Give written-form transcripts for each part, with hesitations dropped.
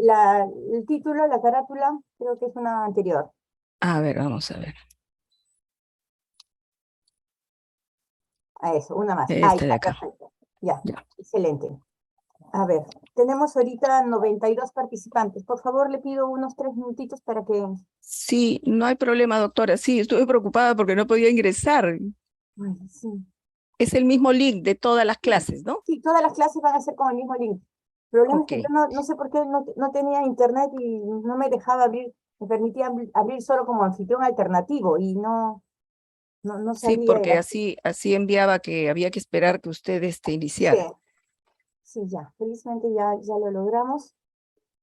el título, la carátula, creo que es una anterior. A ver, vamos a ver. A eso, una más. Este de Ya, acá. perfecto. Ya, Ya. excelente. A ver, tenemos ahorita 92 participantes. Por favor, le pido unos 3 minutitos para que... Sí, no hay problema, doctora. Sí, estuve preocupada porque no podía ingresar. Ay, sí. Es el mismo link de todas las Sí, clases, ¿no? sí, todas las clases van a ser con el mismo link. El problema es Ok. que yo no sé por qué no tenía internet y no me dejaba abrir, me permitía abrir solo como anfitrión alternativo y no Sí, salía de porque la... así enviaba que había que esperar que usted Sí, iniciara. sí, ya, felizmente ya lo logramos.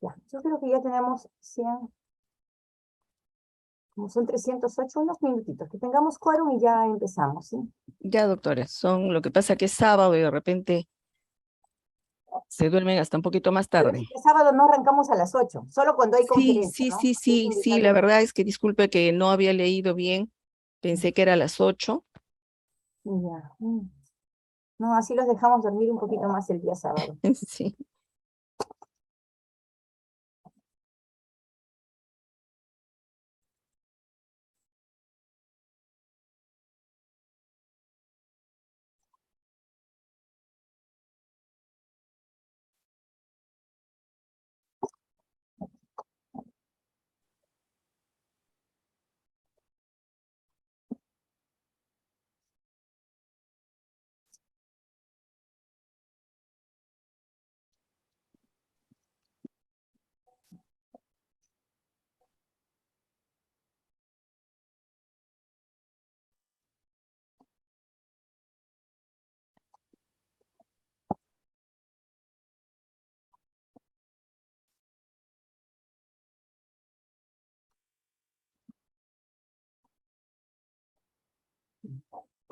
Ya, yo creo que ya tenemos 100, como son 308 unos minutitos, que tengamos quórum y ya empezamos, ¿sí? Ya, doctora, lo que pasa que es sábado y de repente se duermen hasta un poquito más Pero tarde. este sábado no arrancamos a las 8 solo cuando hay Sí, conferencia, sí, ¿no? sí, Así es sí, sí, la indicado. verdad es que disculpe que no había leído bien, pensé que era a las 8. Ya. No, así los dejamos dormir un poquito más el día sábado. Sí.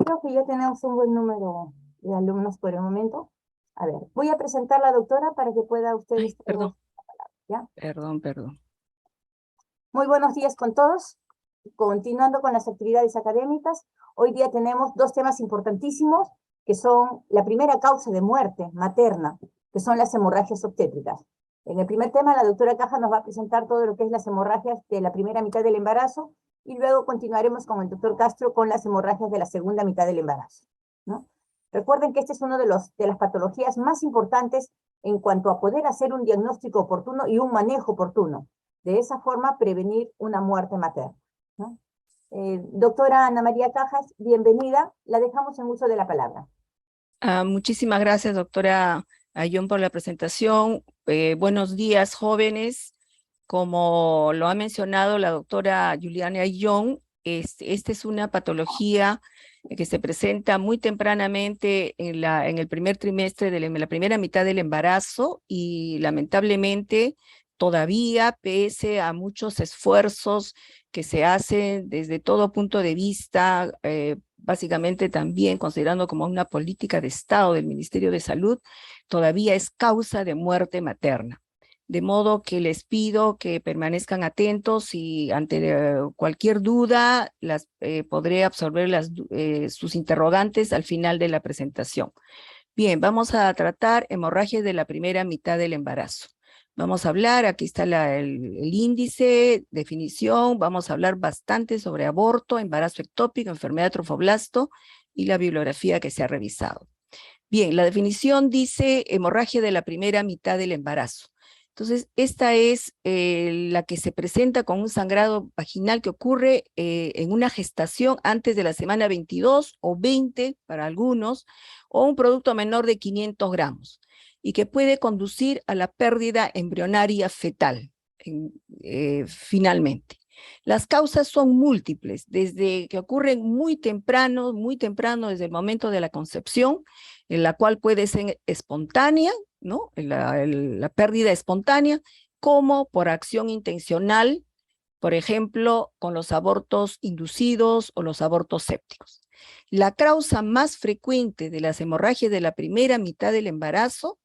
Creo que ya tenemos un buen número de alumnos por el momento. A ver, voy a presentar a la doctora para que pueda Ay, ustedes perdón, todos, ¿ya? perdón. Muy buenos días con todos. Continuando con las actividades académicas, hoy día tenemos dos temas importantísimos, que son la primera causa de muerte materna, que son las hemorragias obstétricas. En el primer tema, la doctora Caja nos va a presentar todo lo que es las hemorragias de la primera mitad del embarazo, y luego continuaremos con el doctor Castro con las hemorragias de la segunda mitad del embarazo, ¿no? Recuerden que este es uno de las patologías más importantes en cuanto a poder hacer un diagnóstico oportuno y un manejo oportuno. De esa forma, prevenir una muerte materna, ¿no? Doctora Ana María Cajas, bienvenida. La dejamos en uso de la palabra. Muchísimas gracias, doctora Ayón, por la presentación. Buenos días, jóvenes. Como lo ha mencionado la doctora Juliana Ayón, esta es una patología que se presenta muy tempranamente en el primer trimestre de la primera mitad del embarazo y lamentablemente todavía, pese a muchos esfuerzos que se hacen desde todo punto de vista, básicamente también considerando como una política de Estado del Ministerio de Salud, todavía es causa de muerte materna. De modo que les pido que permanezcan atentos y ante cualquier duda podré absorber sus interrogantes al final de la presentación. Bien, vamos a tratar hemorragias de la primera mitad del embarazo. Vamos a hablar, aquí está el índice, definición, vamos a hablar bastante sobre aborto, embarazo ectópico, enfermedad de trofoblasto y la bibliografía que se ha revisado. Bien, la definición dice hemorragia de la primera mitad del embarazo. Entonces, esta es la que se presenta con un sangrado vaginal que ocurre en una gestación antes de la semana 22 o 20 para algunos, o un producto menor de 500 gramos, y que puede conducir a la pérdida embrionaria fetal, finalmente. Las causas son múltiples, desde que ocurren muy temprano desde el momento de la concepción, en la cual puede ser espontánea, ¿no? La pérdida espontánea, como por acción intencional, por ejemplo, con los abortos inducidos o los abortos sépticos. La causa más frecuente de las hemorragias de la primera mitad del embarazo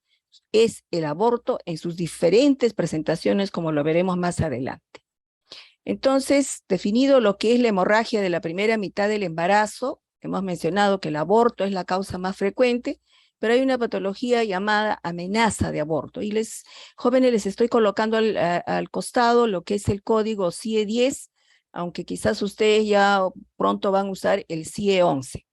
es el aborto en sus diferentes presentaciones, como lo veremos más adelante. Entonces, definido lo que es la hemorragia de la primera mitad del embarazo, hemos mencionado que el aborto es la causa más frecuente, pero hay una patología llamada amenaza de aborto. Y jóvenes, les estoy colocando al costado lo que es el código CIE-10, aunque quizás ustedes ya pronto van a usar el CIE-11.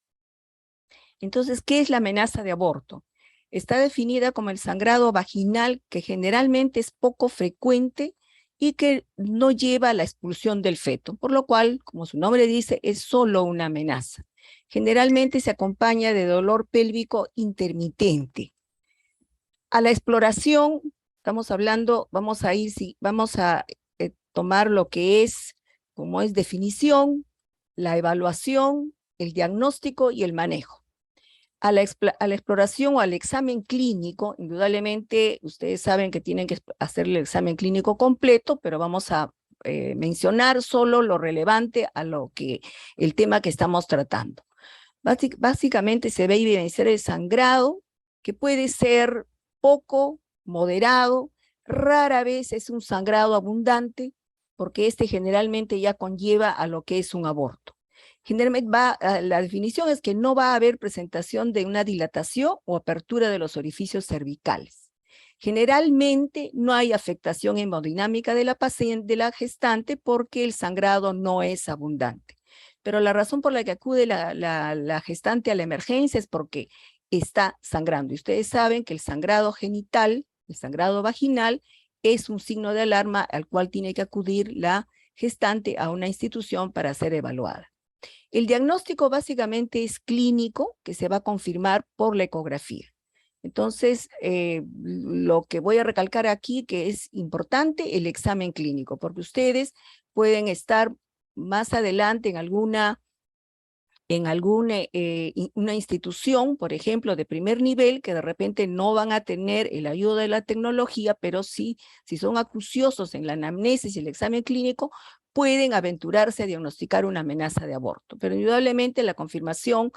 Entonces, ¿qué es la amenaza de aborto? Está definida como el sangrado vaginal que generalmente es poco frecuente y que no lleva a la expulsión del feto, por lo cual, como su nombre dice, es solo una amenaza. Generalmente se acompaña de dolor pélvico intermitente. A la exploración, estamos hablando, vamos a tomar lo que es, como es definición, la evaluación, el diagnóstico y el manejo. A la exploración o al examen clínico, indudablemente ustedes saben que tienen que hacer el examen clínico completo, pero vamos a mencionar solo lo relevante a el tema que estamos tratando. Básicamente se ve evidenciar el sangrado, que puede ser poco, moderado, rara vez es un sangrado abundante, porque este generalmente ya conlleva a lo que es un aborto. Generalmente la definición es que no va a haber presentación de una dilatación o apertura de los orificios cervicales. Generalmente no hay afectación hemodinámica de la paciente, de la gestante, porque el sangrado no es abundante. Pero la razón por la que acude la gestante a la emergencia es porque está sangrando. Y ustedes saben que el sangrado genital, el sangrado vaginal, es un signo de alarma al cual tiene que acudir la gestante a una institución para ser evaluada. El diagnóstico básicamente es clínico, que se va a confirmar por la ecografía. Entonces, lo que voy a recalcar aquí, que es importante, el examen clínico, porque ustedes pueden estar más adelante en alguna una institución, por ejemplo, de primer nivel, que de repente no van a tener el ayuda de la tecnología, pero sí, si son acuciosos en la anamnesis y el examen clínico, pueden aventurarse a diagnosticar una amenaza de aborto. Pero indudablemente la confirmación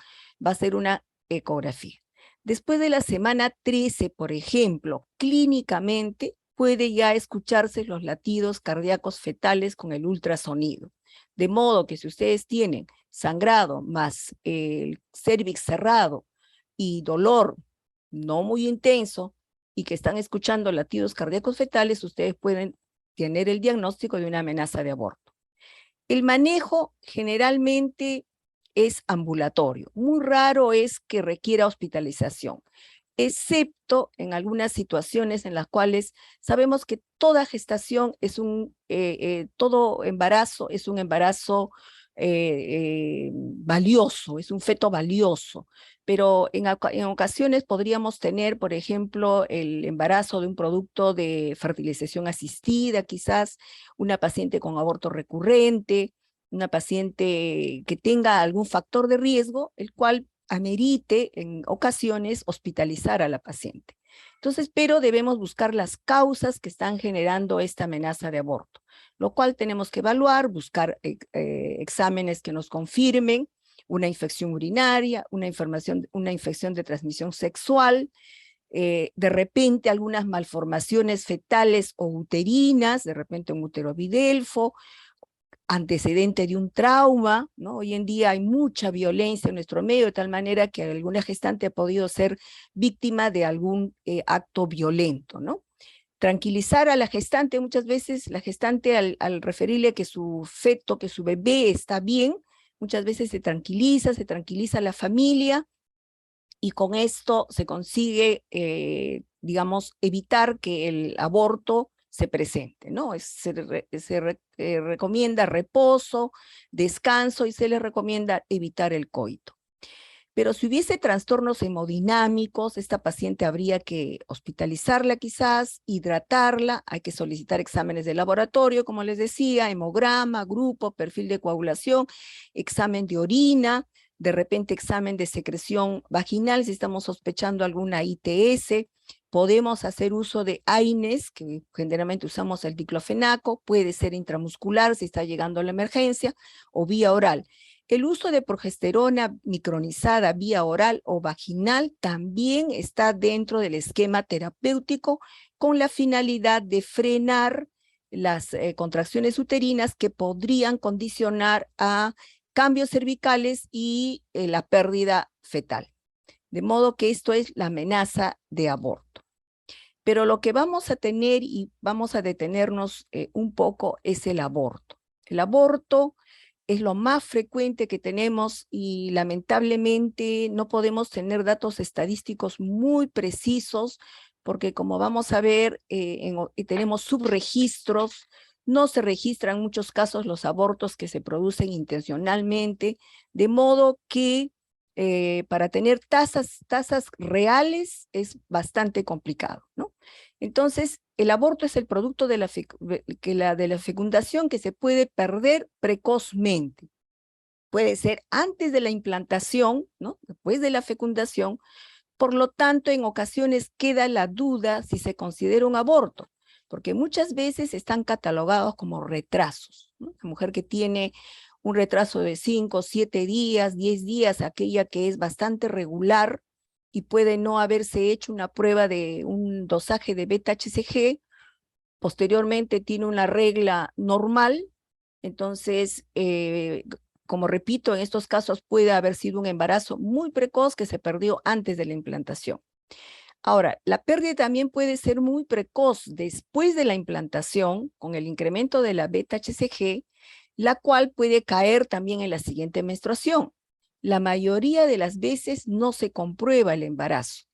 va a ser una ecografía. Después de la semana 13, por ejemplo, clínicamente puede ya escucharse los latidos cardíacos fetales con el ultrasonido. De modo que si ustedes tienen sangrado más el cérvix cerrado y dolor no muy intenso y que están escuchando latidos cardíacos fetales, ustedes pueden tener el diagnóstico de una amenaza de aborto. El manejo generalmente es ambulatorio. Muy raro es que requiera hospitalización, excepto en algunas situaciones en las cuales sabemos que toda gestación es todo embarazo es un embarazo valioso, es un feto valioso, pero en ocasiones podríamos tener, por ejemplo, el embarazo de un producto de fertilización asistida, quizás una paciente con aborto recurrente, una paciente que tenga algún factor de riesgo, el cual amerite en ocasiones hospitalizar a la paciente. Entonces, pero debemos buscar las causas que están generando esta amenaza de aborto, lo cual tenemos que evaluar, buscar exámenes que nos confirmen una infección urinaria, una infección de transmisión sexual, de repente algunas malformaciones fetales o uterinas, de repente un útero bidelfo, antecedente de un trauma, ¿no? Hoy en día hay mucha violencia en nuestro medio, de tal manera que alguna gestante ha podido ser víctima de algún acto violento, ¿no? Tranquilizar a la gestante, muchas veces la gestante al referirle que su feto, que su bebé está bien, muchas veces se tranquiliza la familia, y con esto se consigue, digamos, evitar que el aborto se presente, ¿no? Recomienda reposo, descanso y se les recomienda evitar el coito. Pero si hubiese trastornos hemodinámicos, esta paciente habría que hospitalizarla quizás, hidratarla, hay que solicitar exámenes de laboratorio, como les decía, hemograma, grupo, perfil de coagulación, examen de orina, de repente examen de secreción vaginal, si estamos sospechando alguna ITS, podemos hacer uso de AINES, que generalmente usamos el diclofenaco, puede ser intramuscular si está llegando a la emergencia, o vía oral. El uso de progesterona micronizada vía oral o vaginal también está dentro del esquema terapéutico con la finalidad de frenar las contracciones uterinas que podrían condicionar a cambios cervicales y la pérdida fetal. De modo que esto es la amenaza de aborto. Pero lo que vamos a tener y vamos a detenernos un poco es el aborto. El aborto es lo más frecuente que tenemos y lamentablemente no podemos tener datos estadísticos muy precisos porque como vamos a ver, tenemos subregistros, no se registran en muchos casos los abortos que se producen intencionalmente, de modo que para tener tasas reales es bastante complicado, ¿no? Entonces, el aborto es el producto de la fecundación que se puede perder precozmente. Puede ser antes de la implantación, ¿no? Después de la fecundación. Por lo tanto, en ocasiones queda la duda si se considera un aborto, porque muchas veces están catalogados como retrasos, ¿no? La mujer que tiene un retraso de 5, 7 días, 10 días, aquella que es bastante regular y puede no haberse hecho una prueba de un dosaje de beta-HCG, posteriormente tiene una regla normal, entonces, como repito, en estos casos puede haber sido un embarazo muy precoz que se perdió antes de la implantación. Ahora, la pérdida también puede ser muy precoz después de la implantación con el incremento de la beta-HCG, la cual puede caer también en la siguiente menstruación. La mayoría de las veces no se comprueba el embarazo.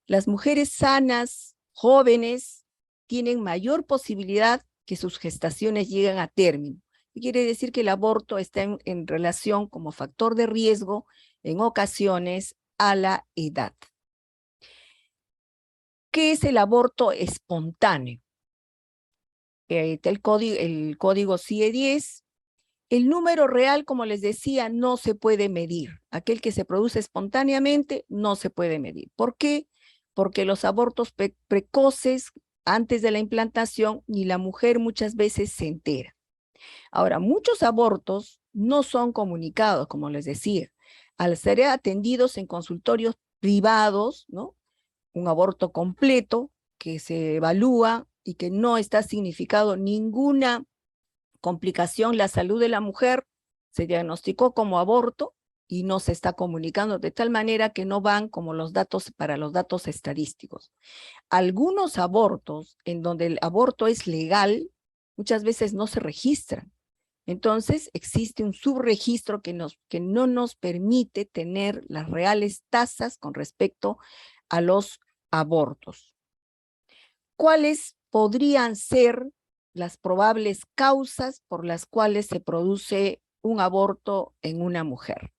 Las mujeres sanas, jóvenes, tienen mayor posibilidad que sus gestaciones lleguen a término. Quiere decir que el aborto está en relación como factor de riesgo en ocasiones a la edad. ¿Qué es el aborto espontáneo? El código CIE-10. El número real, como les decía, no se puede medir. Aquel que se produce espontáneamente no se puede medir. ¿Por qué? Porque los abortos precoces, antes de la implantación, ni la mujer muchas veces se entera. Ahora, muchos abortos no son comunicados, como les decía. Al ser atendidos en consultorios privados, ¿no? Un aborto completo que se evalúa y que no está significado ninguna complicación, la salud de la mujer se diagnosticó como aborto y no se está comunicando de tal manera que no van como los datos para los datos estadísticos. Algunos abortos en donde el aborto es legal, muchas veces no se registran. Entonces existe un subregistro que no nos permite tener las reales tasas con respecto a los abortos. ¿Cuáles podrían ser las probables causas por las cuales se produce un aborto en una mujer?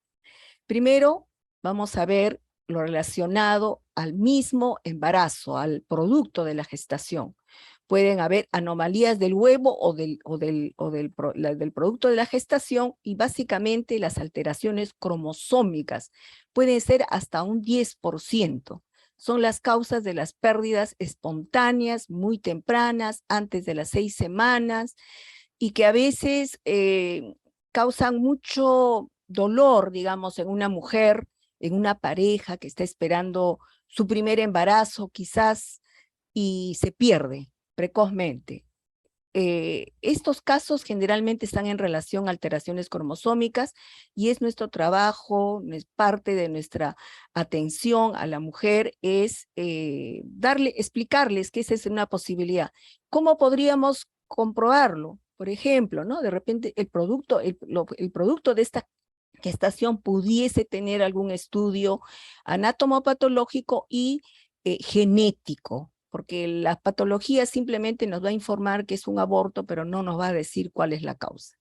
Primero, vamos a ver lo relacionado al mismo embarazo, al producto de la gestación. Pueden haber anomalías del huevo o del producto de la gestación y básicamente las alteraciones cromosómicas pueden ser hasta un 10%. Son las causas de las pérdidas espontáneas, muy tempranas, antes de las 6 semanas, y que a veces causan mucho dolor, digamos, en una mujer, en una pareja que está esperando su primer embarazo quizás, y se pierde precozmente. Estos casos generalmente están en relación a alteraciones cromosómicas y es nuestro trabajo, es parte de nuestra atención a la mujer, es explicarles que esa es una posibilidad. ¿Cómo podríamos comprobarlo? Por ejemplo, ¿no? De repente el producto de esta gestación pudiese tener algún estudio anatomopatológico y genético, porque la patología simplemente nos va a informar que es un aborto, pero no nos va a decir cuál es la causa.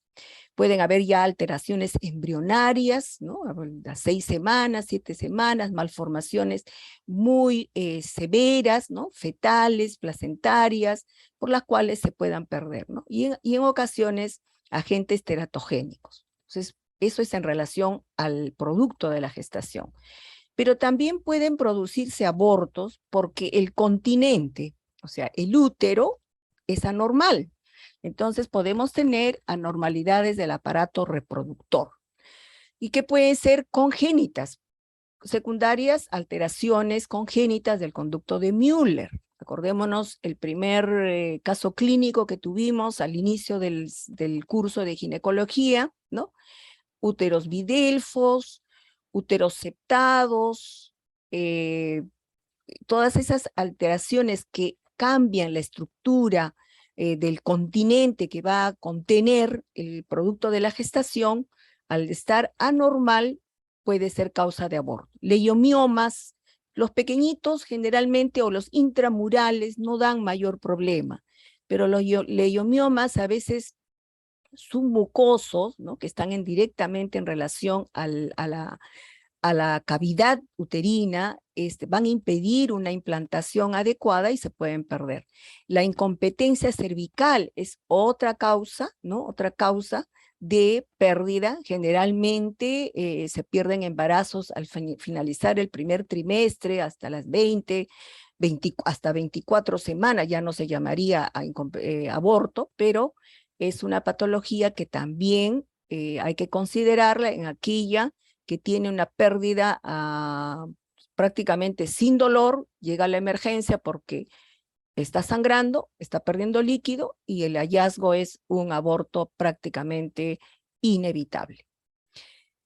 Pueden haber ya alteraciones embrionarias, ¿no? Las 6 semanas, 7 semanas, malformaciones muy severas, ¿no? Fetales, placentarias, por las cuales se puedan perder, ¿no? Y en ocasiones agentes teratogénicos. Entonces, eso es en relación al producto de la gestación. Pero también pueden producirse abortos porque el continente, o sea, el útero, es anormal. Entonces podemos tener anormalidades del aparato reproductor y que pueden ser congénitas, secundarias, alteraciones congénitas del conducto de Müller. Acordémonos el primer caso clínico que tuvimos al inicio del curso de ginecología, ¿no? Úteros bidelfos, úteros septados, todas esas alteraciones que cambian la estructura del continente que va a contener el producto de la gestación, al estar anormal, puede ser causa de aborto. Leiomiomas, los pequeñitos generalmente o los intramurales no dan mayor problema, pero los leiomiomas a veces submucosos, ¿no?, que están directamente en relación a la cavidad uterina, van a impedir una implantación adecuada y se pueden perder. La incompetencia cervical es otra causa, ¿no?, otra causa de pérdida. Generalmente se pierden embarazos al finalizar el primer trimestre, hasta las 20, hasta 24 semanas, ya no se llamaría aborto, pero es una patología que también hay que considerarla en aquella que tiene una pérdida prácticamente sin dolor, llega a la emergencia porque está sangrando, está perdiendo líquido y el hallazgo es un aborto prácticamente inevitable.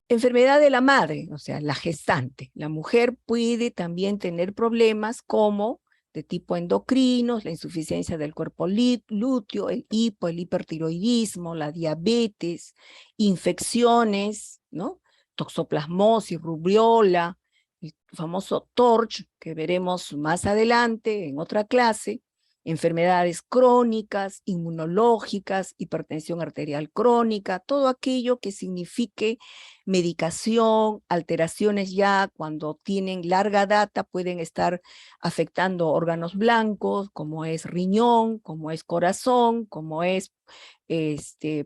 Enfermedad de la madre, o sea, la gestante. La mujer puede también tener problemas como de tipo endocrinos, la insuficiencia del cuerpo lúteo, el hipertiroidismo, la diabetes, infecciones, ¿no?, toxoplasmosis, rubiola, el famoso TORCH, que veremos más adelante en otra clase, enfermedades crónicas, inmunológicas, hipertensión arterial crónica, todo aquello que signifique medicación, alteraciones ya cuando tienen larga data pueden estar afectando órganos blancos, como es riñón, como es corazón, como es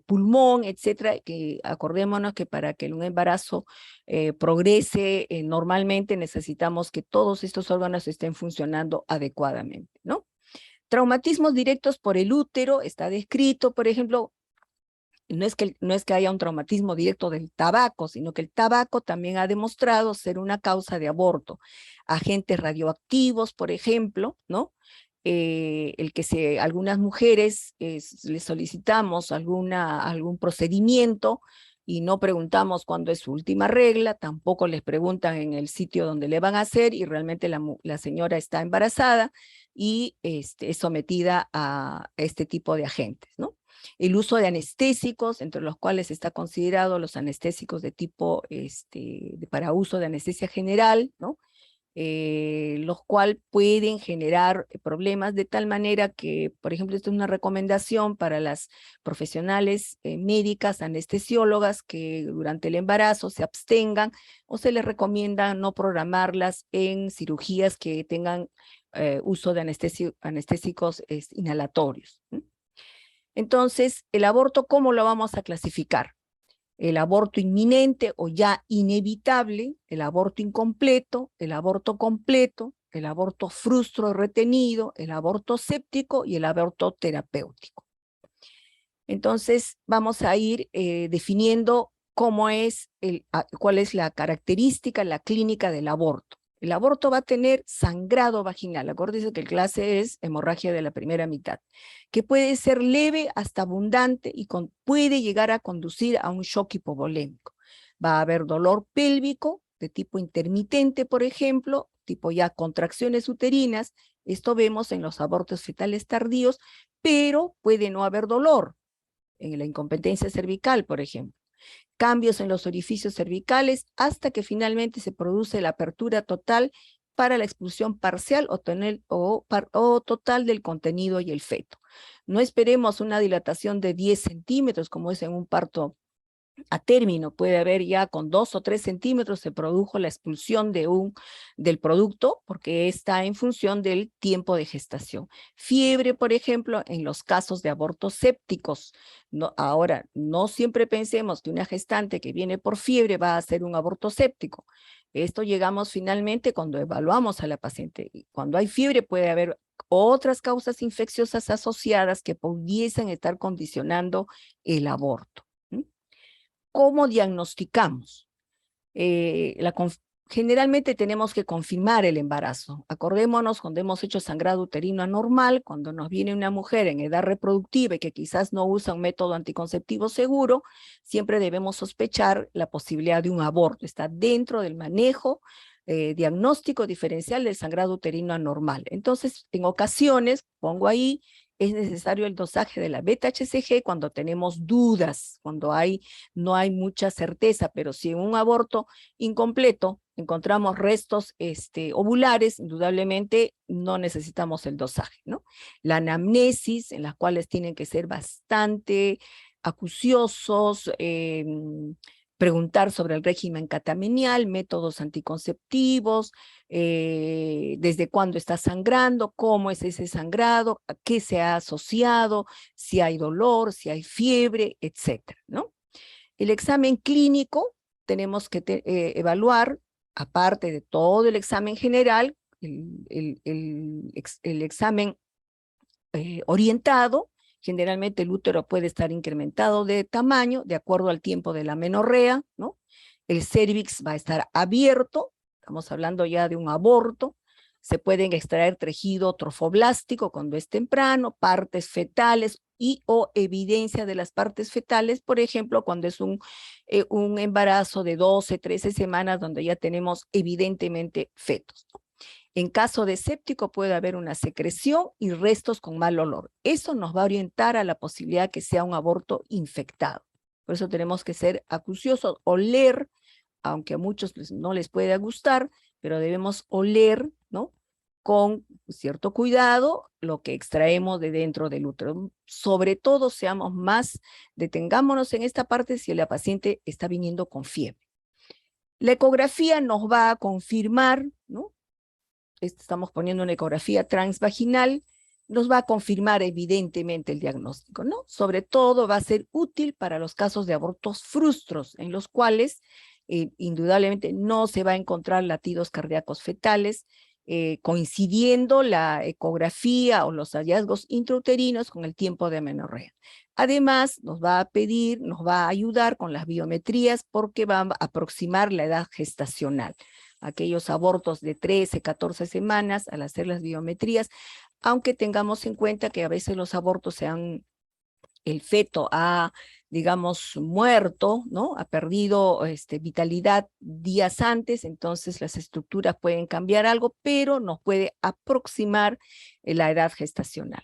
pulmón, etcétera, que acordémonos que para que un embarazo progrese normalmente necesitamos que todos estos órganos estén funcionando adecuadamente, ¿no? Traumatismos directos por el útero, está descrito, por ejemplo, no es que haya un traumatismo directo del tabaco, sino que el tabaco también ha demostrado ser una causa de aborto. Agentes radioactivos, por ejemplo, ¿no? Algunas mujeres les solicitamos algún procedimiento y no preguntamos cuándo es su última regla, tampoco les preguntan en el sitio donde le van a hacer y realmente la señora está embarazada y es sometida a este tipo de agentes, ¿no? El uso de anestésicos, entre los cuales está considerado los anestésicos de tipo, para uso de anestesia general, ¿no? Los cuales pueden generar problemas de tal manera que, por ejemplo, esto es una recomendación para las profesionales médicas, anestesiólogas, que durante el embarazo se abstengan o se les recomienda no programarlas en cirugías que tengan uso de anestésicos inhalatorios. Entonces, el aborto, ¿cómo lo vamos a clasificar? El aborto inminente o ya inevitable, el aborto incompleto, el aborto completo, el aborto frustro retenido, el aborto séptico y el aborto terapéutico. Entonces, vamos a ir definiendo cuál es la característica, la clínica del aborto. El aborto va a tener sangrado vaginal. Acuérdense que el clase es hemorragia de la primera mitad, que puede ser leve hasta abundante y puede llegar a conducir a un shock hipovolémico. Va a haber dolor pélvico de tipo intermitente, por ejemplo, tipo ya contracciones uterinas. Esto vemos en los abortos fetales tardíos, pero puede no haber dolor en la incompetencia cervical, por ejemplo. Cambios en los orificios cervicales hasta que finalmente se produce la apertura total para la expulsión parcial o total del contenido y el feto. No esperemos una dilatación de 10 centímetros como es en un parto a término. Puede haber ya con 2 o 3 centímetros se produjo la expulsión del producto porque está en función del tiempo de gestación. Fiebre, por ejemplo, en los casos de abortos sépticos. Ahora, no siempre pensemos que una gestante que viene por fiebre va a hacer un aborto séptico. Esto llegamos finalmente cuando evaluamos a la paciente. Cuando hay fiebre puede haber otras causas infecciosas asociadas que pudiesen estar condicionando el aborto. ¿Cómo diagnosticamos? Generalmente tenemos que confirmar el embarazo. Acordémonos cuando hemos hecho sangrado uterino anormal, cuando nos viene una mujer en edad reproductiva y que quizás no usa un método anticonceptivo seguro, siempre debemos sospechar la posibilidad de un aborto. Está dentro del manejo diagnóstico diferencial del sangrado uterino anormal. Entonces, en ocasiones, pongo ahí, es necesario el dosaje de la beta-HCG cuando tenemos dudas, cuando no hay mucha certeza, pero si en un aborto incompleto encontramos restos ovulares, indudablemente no necesitamos el dosaje, ¿no? La anamnesis, en las cuales tienen que ser bastante acuciosos, preguntar sobre el régimen catamenial, métodos anticonceptivos, desde cuándo está sangrando, cómo es ese sangrado, a qué se ha asociado, si hay dolor, si hay fiebre, etcétera, ¿no? El examen clínico tenemos que evaluar, aparte de todo el examen general, el examen orientado. Generalmente el útero puede estar incrementado de tamaño de acuerdo al tiempo de la menorrea, ¿no? El cérvix va a estar abierto, estamos hablando ya de un aborto. Se pueden extraer tejido trofoblástico cuando es temprano, partes fetales o evidencia de las partes fetales, por ejemplo, cuando es un embarazo de 12, 13 semanas donde ya tenemos evidentemente fetos, ¿no? En caso de séptico puede haber una secreción y restos con mal olor. Eso nos va a orientar a la posibilidad que sea un aborto infectado. Por eso tenemos que ser acuciosos, oler, aunque a muchos no les pueda gustar, pero debemos oler, ¿no? Con cierto cuidado lo que extraemos de dentro del útero. Sobre todo detengámonos en esta parte si la paciente está viniendo con fiebre. La ecografía nos va a confirmar, ¿no? Estamos poniendo una ecografía transvaginal, nos va a confirmar evidentemente el diagnóstico, ¿no? Sobre todo va a ser útil para los casos de abortos frustros, en los cuales indudablemente no se va a encontrar latidos cardíacos fetales, coincidiendo la ecografía o los hallazgos intrauterinos con el tiempo de amenorrea. Además, nos va a ayudar con las biometrías porque va a aproximar la edad gestacional. Aquellos abortos de 13, 14 semanas al hacer las biometrías, aunque tengamos en cuenta que a veces los abortos el feto ha, digamos, muerto, ¿no? Ha perdido vitalidad días antes, entonces las estructuras pueden cambiar algo, pero nos puede aproximar la edad gestacional.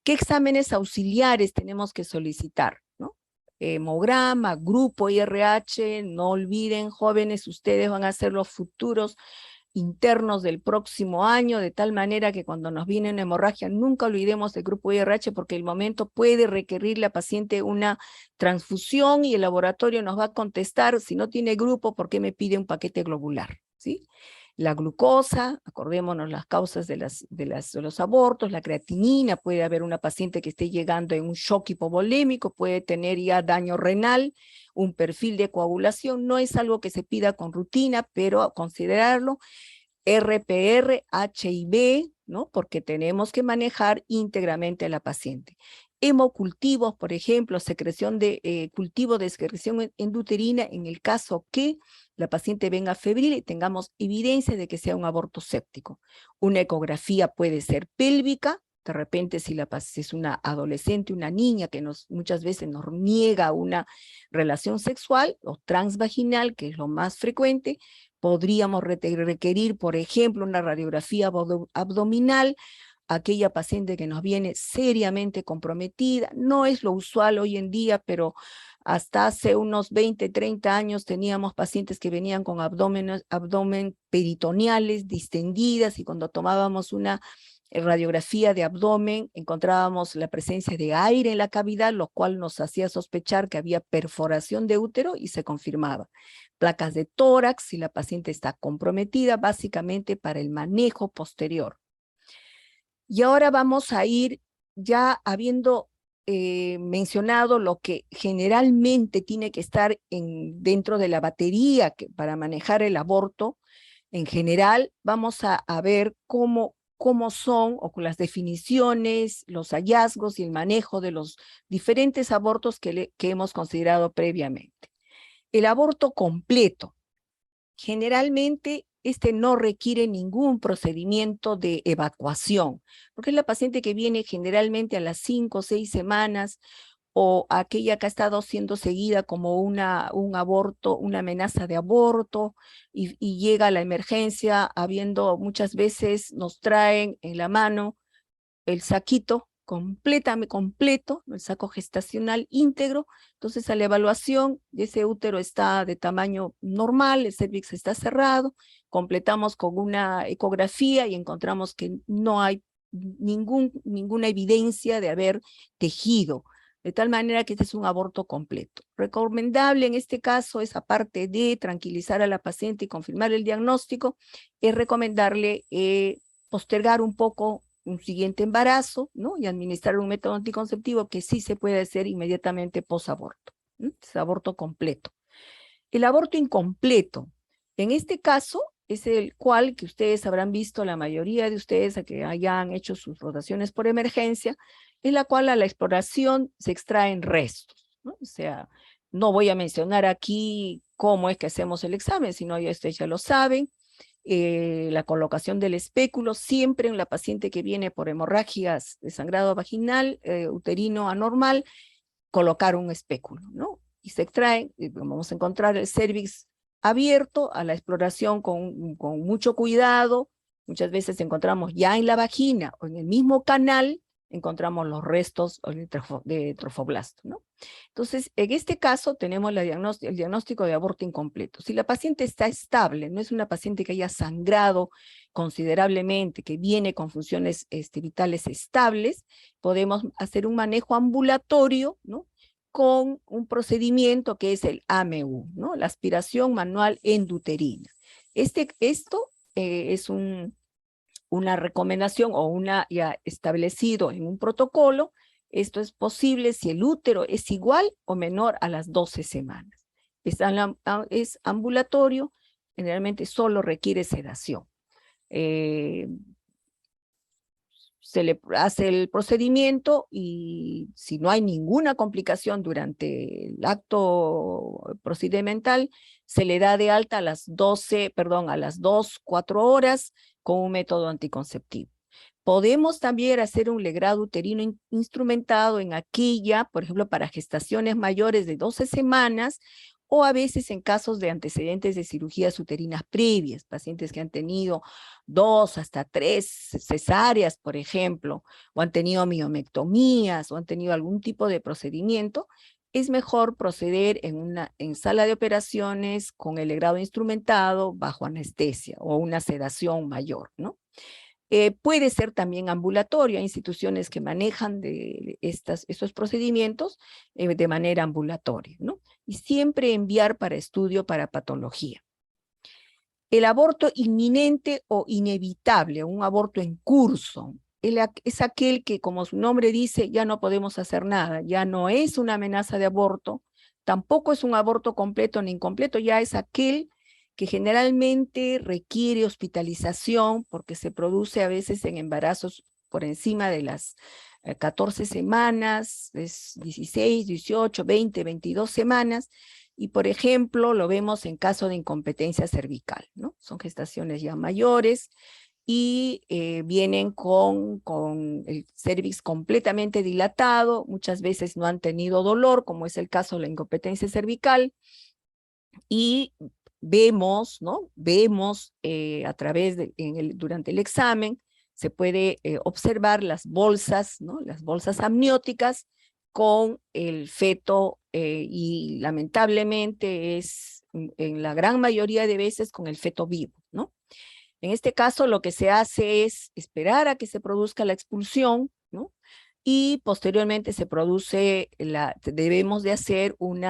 ¿Qué exámenes auxiliares tenemos que solicitar, ¿no? Hemograma, grupo IRH, no olviden, jóvenes, ustedes van a ser los futuros internos del próximo año, de tal manera que cuando nos viene una hemorragia nunca olvidemos del grupo IRH, porque el momento puede requerir la paciente una transfusión y el laboratorio nos va a contestar, si no tiene grupo, ¿por qué me pide un paquete globular? ¿Sí? La glucosa, acordémonos las causas de los abortos, la creatinina, puede haber una paciente que esté llegando en un shock hipovolémico, puede tener ya daño renal, un perfil de coagulación, no es algo que se pida con rutina, pero a considerarlo. RPR, HIV, ¿no? Porque tenemos que manejar íntegramente a la paciente. Hemocultivos, por ejemplo, cultivo de secreción endouterina en el caso que la paciente venga febril y tengamos evidencia de que sea un aborto séptico. Una ecografía puede ser pélvica, de repente si es una adolescente, una niña que muchas veces nos niega una relación sexual, o transvaginal, que es lo más frecuente, podríamos requerir, por ejemplo, una radiografía abdominal, aquella paciente que nos viene seriamente comprometida. No es lo usual hoy en día, pero hasta hace unos 20, 30 años teníamos pacientes que venían con abdomen peritoneales, distendidas, y cuando tomábamos una radiografía de abdomen encontrábamos la presencia de aire en la cavidad, lo cual nos hacía sospechar que había perforación de útero y se confirmaba. Placas de tórax, si la paciente está comprometida, básicamente para el manejo posterior. Y ahora vamos a ir ya habiendo mencionado lo que generalmente tiene que estar dentro de la batería para manejar el aborto. En general, vamos a ver cómo son, o con las definiciones, los hallazgos y el manejo de los diferentes abortos que hemos considerado previamente. El aborto completo. Generalmente, no requiere ningún procedimiento de evacuación, porque es la paciente que viene generalmente a las 5 o 6 semanas, o aquella que ha estado siendo seguida como un aborto, una amenaza de aborto, y llega a la emergencia, habiendo muchas veces nos traen en la mano el saquito completo, el saco gestacional íntegro. Entonces a la evaluación, ese útero está de tamaño normal, el cervix está cerrado, completamos con una ecografía y encontramos que no hay ninguna evidencia de haber tejido, de tal manera que este es un aborto completo. Recomendable en este caso es, aparte de tranquilizar a la paciente y confirmar el diagnóstico, es recomendarle postergar un poco un siguiente embarazo, ¿no? Y administrar un método anticonceptivo que sí se puede hacer inmediatamente posaborto, ¿no? Es aborto completo. El aborto incompleto, en este caso, es el cual que ustedes habrán visto, la mayoría de ustedes a que hayan hecho sus rotaciones por emergencia, en la cual a la exploración se extraen restos, ¿no? O sea, no voy a mencionar aquí cómo es que hacemos el examen, sino ya ustedes ya lo saben. La colocación del espéculo, siempre en la paciente que viene por hemorragias de sangrado vaginal, uterino anormal, colocar un espéculo, ¿no? Y se extrae, vamos a encontrar el cervix abierto a la exploración con mucho cuidado. Muchas veces encontramos ya en la vagina o en el mismo canal, encontramos los restos de trofoblasto, ¿no? Entonces, en este caso tenemos el diagnóstico de aborto incompleto. Si la paciente está estable, no es una paciente que haya sangrado considerablemente, que viene con funciones vitales estables, podemos hacer un manejo ambulatorio, ¿no? Con un procedimiento que es el AMU, ¿no? La aspiración manual endouterina. Esto es una recomendación o ya establecido en un protocolo. Esto es posible si el útero es igual o menor a las 12 semanas. Es ambulatorio, generalmente solo requiere sedación. Se le hace el procedimiento y si no hay ninguna complicación durante el acto procedimental, se le da de alta a las 4 horas con un método anticonceptivo. Podemos también hacer un legrado uterino instrumentado en aquella, por ejemplo, para gestaciones mayores de 12 semanas, o a veces en casos de antecedentes de cirugías uterinas previas, pacientes que han tenido 2 hasta 3 cesáreas, por ejemplo, o han tenido miomectomías, o han tenido algún tipo de procedimiento. Es mejor proceder en sala de operaciones con el legrado instrumentado bajo anestesia o una sedación mayor, ¿no? Puede ser también ambulatorio, hay instituciones que manejan estos procedimientos de manera ambulatoria, ¿no? Y siempre enviar para estudio para patología. El aborto inminente o inevitable, un aborto en curso, es aquel que, como su nombre dice, ya no podemos hacer nada, ya no es una amenaza de aborto, tampoco es un aborto completo ni incompleto, ya es aquel que generalmente requiere hospitalización porque se produce a veces en embarazos por encima de las 14 semanas, es 16, 18, 20, 22 semanas, y por ejemplo lo vemos en caso de incompetencia cervical, ¿no? Son gestaciones ya mayores y vienen con el cervix completamente dilatado, muchas veces no han tenido dolor, como es el caso de la incompetencia cervical, y vemos, ¿no? Vemos a través durante el examen, se puede observar las bolsas, ¿no? Las bolsas amnióticas con el feto y lamentablemente es en la gran mayoría de veces con el feto vivo, ¿no? En este caso lo que se hace es esperar a que se produzca la expulsión, ¿no? Y posteriormente se produce, debemos de hacer un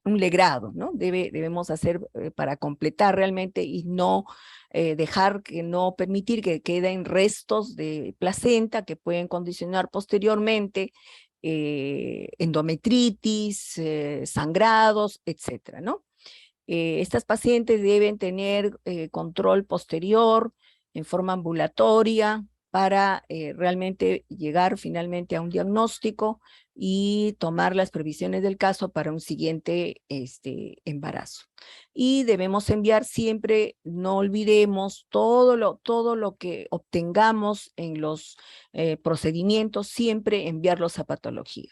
legrado, ¿no? Debemos hacer para completar realmente y no no permitir que queden restos de placenta que pueden condicionar posteriormente endometritis, sangrados, etcétera, ¿no? Estas pacientes deben tener control posterior en forma ambulatoria para realmente llegar finalmente a un diagnóstico y tomar las previsiones del caso para un siguiente embarazo. Y debemos enviar siempre, no olvidemos, todo lo que obtengamos en los procedimientos, siempre enviarlos a patología.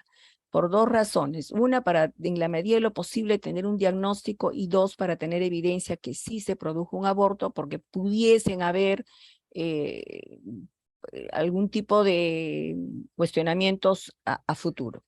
Por dos razones. Una, para en la medida de lo posible tener un diagnóstico, y dos, para tener evidencia que sí se produjo un aborto, porque pudiesen haber algún tipo de cuestionamientos a futuro.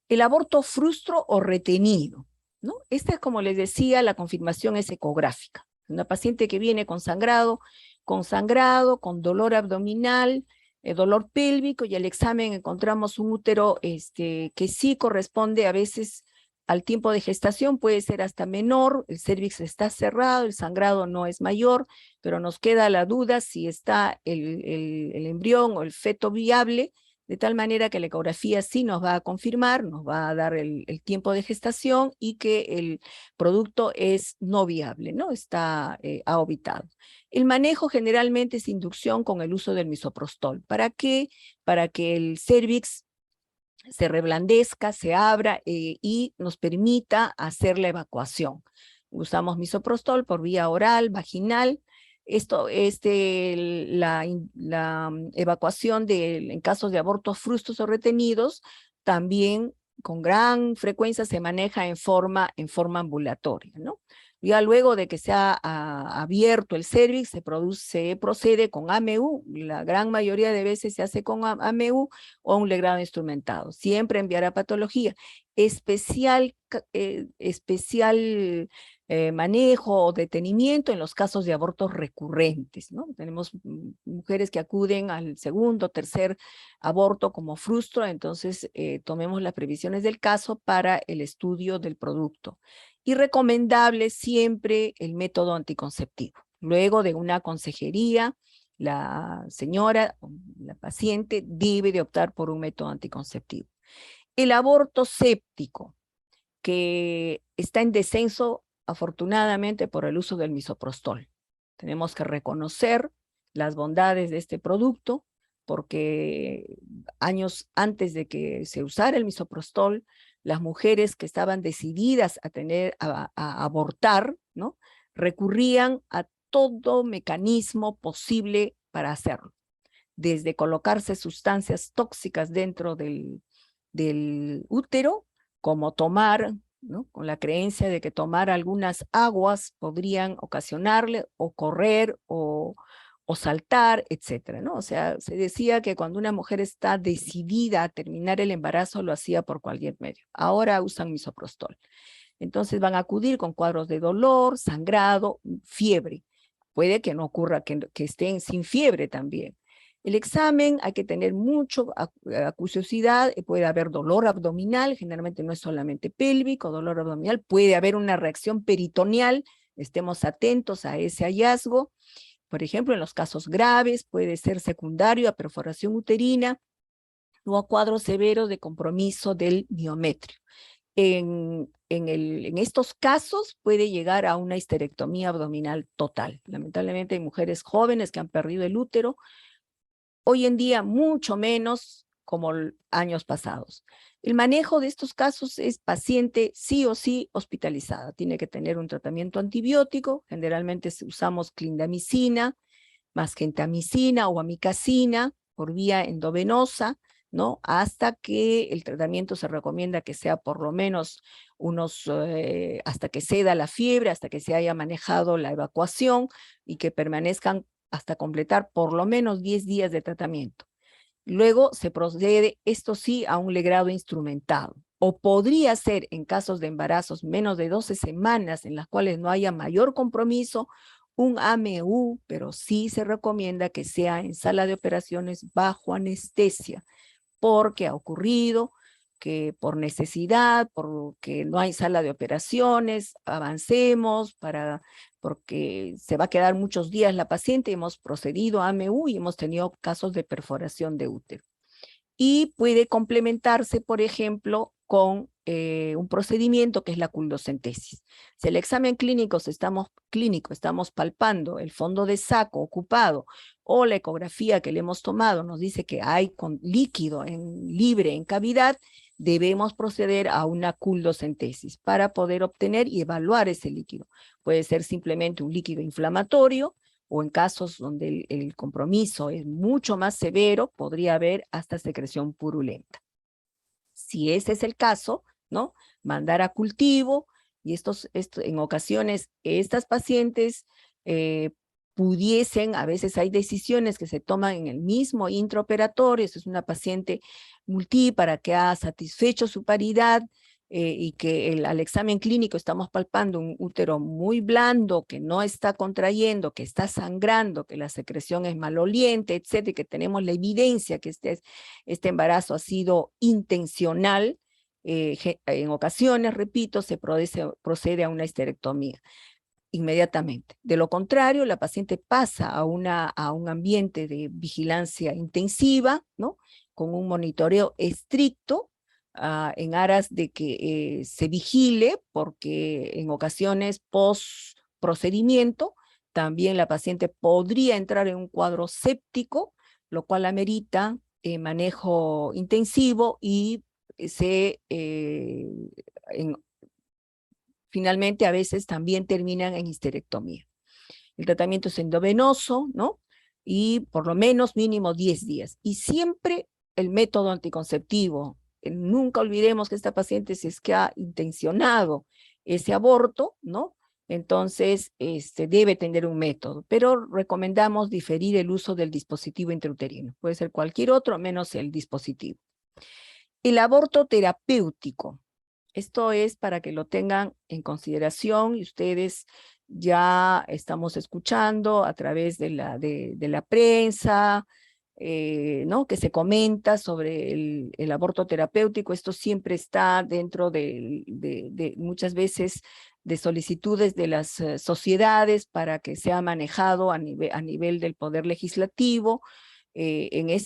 El aborto frustro o retenido, ¿no? Esta es, como les decía, la confirmación es ecográfica. Una paciente que viene con sangrado, con dolor abdominal, dolor pélvico, y al examen encontramos un útero que sí corresponde a veces al tiempo de gestación, puede ser hasta menor, el cérvix está cerrado, el sangrado no es mayor, pero nos queda la duda si está el embrión o el feto viable, de tal manera que la ecografía sí nos va a confirmar, nos va a dar el tiempo de gestación y que el producto es no viable, ¿no? Está aovitado. El manejo generalmente es inducción con el uso del misoprostol. ¿Para qué? Para que el cérvix se reblandezca, se abra y nos permita hacer la evacuación. Usamos misoprostol por vía oral, vaginal. Esto es la evacuación en casos de abortos frustros o retenidos, también con gran frecuencia se maneja en forma ambulatoria, ¿no? Ya luego de que se ha abierto el cérvix, se procede con AMU, la gran mayoría de veces se hace con AMU o un legrado instrumentado. Siempre enviar a patología. Especial manejo o detenimiento en los casos de abortos recurrentes, ¿no? Tenemos mujeres que acuden al segundo, tercer aborto como frustro, entonces tomemos las previsiones del caso para el estudio del producto. Y recomendable siempre el método anticonceptivo. Luego de una consejería, la señora, la paciente, debe de optar por un método anticonceptivo. El aborto séptico, que está en descenso afortunadamente por el uso del misoprostol. Tenemos que reconocer las bondades de este producto, porque años antes de que se usara el misoprostol, las mujeres que estaban decididas a abortar, ¿no?, recurrían a todo mecanismo posible para hacerlo, desde colocarse sustancias tóxicas dentro del útero, como tomar, ¿no?, con la creencia de que tomar algunas aguas podrían ocasionarle, o correr, o saltar, etcétera, ¿no? O sea, se decía que cuando una mujer está decidida a terminar el embarazo, lo hacía por cualquier medio. Ahora usan misoprostol. Entonces van a acudir con cuadros de dolor, sangrado, fiebre. Puede que no ocurra, que estén sin fiebre también. El examen hay que tener mucho acuciosidad, puede haber dolor abdominal, generalmente no es solamente pélvico, dolor abdominal, puede haber una reacción peritoneal, estemos atentos a ese hallazgo. Por ejemplo, en los casos graves puede ser secundario a perforación uterina o a cuadros severos de compromiso del miometrio. En estos casos puede llegar a una histerectomía abdominal total. Lamentablemente hay mujeres jóvenes que han perdido el útero, hoy en día mucho menos como años pasados. El manejo de estos casos es paciente sí o sí hospitalizada. Tiene que tener un tratamiento antibiótico, generalmente usamos clindamicina, más gentamicina o amikacina por vía endovenosa, ¿no?, hasta que el tratamiento se recomienda que sea por lo menos hasta que ceda la fiebre, hasta que se haya manejado la evacuación y que permanezcan hasta completar por lo menos 10 días de tratamiento. Luego se procede, esto sí, a un legrado instrumentado. O podría ser en casos de embarazos menos de 12 semanas en las cuales no haya mayor compromiso, un AMU, pero sí se recomienda que sea en sala de operaciones bajo anestesia, porque ha ocurrido que por necesidad, porque no hay sala de operaciones, avancemos porque se va a quedar muchos días la paciente, hemos procedido a AMU y hemos tenido casos de perforación de útero. Y puede complementarse, por ejemplo, con un procedimiento que es la culdocentesis. Si el examen clínico estamos palpando el fondo de saco ocupado o la ecografía que le hemos tomado nos dice que hay líquido libre en cavidad, debemos proceder a una culdocentesis para poder obtener y evaluar ese líquido. Puede ser simplemente un líquido inflamatorio, o en casos donde el compromiso es mucho más severo, podría haber hasta secreción purulenta. Si ese es el caso, ¿no? Mandar a cultivo, y en ocasiones estas pacientes pudiesen, a veces hay decisiones que se toman en el mismo intraoperatorio, es una paciente multípara que ha satisfecho su paridad, y que al examen clínico estamos palpando un útero muy blando, que no está contrayendo, que está sangrando, que la secreción es maloliente, etcétera, y que tenemos la evidencia que este embarazo ha sido intencional, en ocasiones, repito, se procede a una histerectomía inmediatamente. De lo contrario, la paciente pasa a un ambiente de vigilancia intensiva, ¿no? Con un monitoreo estricto, en aras de que se vigile, porque en ocasiones post procedimiento también la paciente podría entrar en un cuadro séptico, lo cual amerita manejo intensivo y finalmente a veces también terminan en histerectomía. El tratamiento es endovenoso, ¿no? Y por lo menos mínimo 10 días. Y siempre el método anticonceptivo. Nunca olvidemos que esta paciente, si es que ha intencionado ese aborto, ¿no? Entonces debe tener un método, pero recomendamos diferir el uso del dispositivo intrauterino. Puede ser cualquier otro menos el dispositivo. El aborto terapéutico. Esto es para que lo tengan en consideración, y ustedes ya estamos escuchando a través de la prensa, ¿no? Que se comenta sobre el aborto terapéutico. Esto siempre está dentro de muchas veces de solicitudes de las sociedades para que sea manejado a nivel del Poder Legislativo.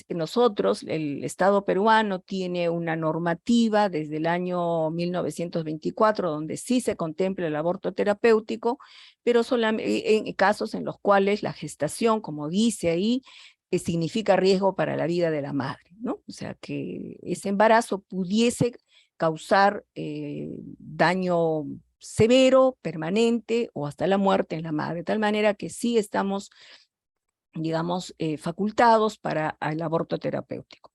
Nosotros, el Estado peruano tiene una normativa desde el año 1924 donde sí se contempla el aborto terapéutico, pero solamente en casos en los cuales la gestación, como dice ahí, significa riesgo para la vida de la madre, ¿no? O sea, que ese embarazo pudiese causar daño severo, permanente o hasta la muerte en la madre, de tal manera que sí estamos, digamos, facultados para el aborto terapéutico.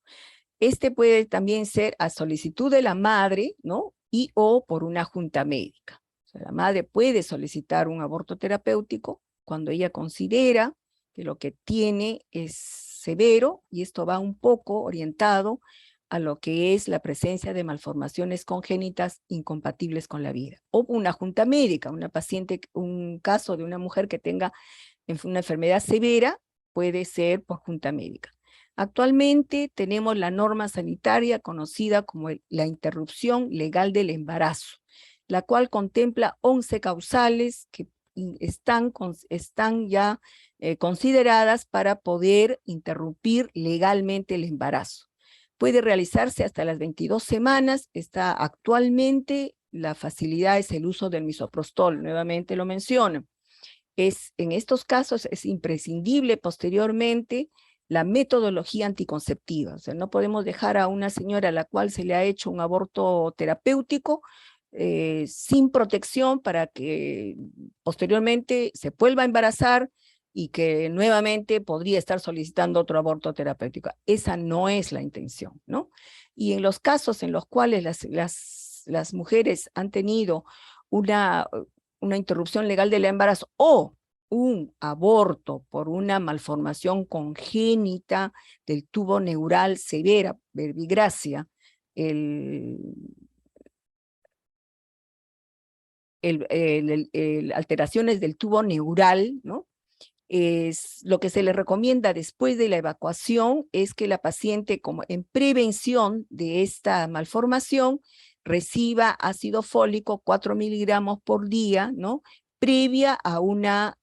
Este puede también ser a solicitud de la madre, ¿no? Y o por una junta médica. O sea, la madre puede solicitar un aborto terapéutico cuando ella considera que lo que tiene es severo, y esto va un poco orientado a lo que es la presencia de malformaciones congénitas incompatibles con la vida. O una junta médica, un caso de una mujer que tenga una enfermedad severa, puede ser por junta médica. Actualmente tenemos la norma sanitaria conocida como la interrupción legal del embarazo, la cual contempla 11 causales que están ya consideradas para poder interrumpir legalmente el embarazo. Puede realizarse hasta las 22 semanas. Actualmente la facilidad es el uso del misoprostol, nuevamente lo menciono. En estos casos es imprescindible posteriormente la metodología anticonceptiva. O sea, no podemos dejar a una señora a la cual se le ha hecho un aborto terapéutico sin protección para que posteriormente se vuelva a embarazar y que nuevamente podría estar solicitando otro aborto terapéutico. Esa no es la intención, ¿no? Y en los casos en los cuales las mujeres han tenido una interrupción legal del embarazo o un aborto por una malformación congénita del tubo neural severa, verbigracia, alteraciones del tubo neural, ¿no? Lo que se le recomienda después de la evacuación es que la paciente, como en prevención de esta malformación, reciba ácido fólico 4 miligramos por día, ¿no? Previa a una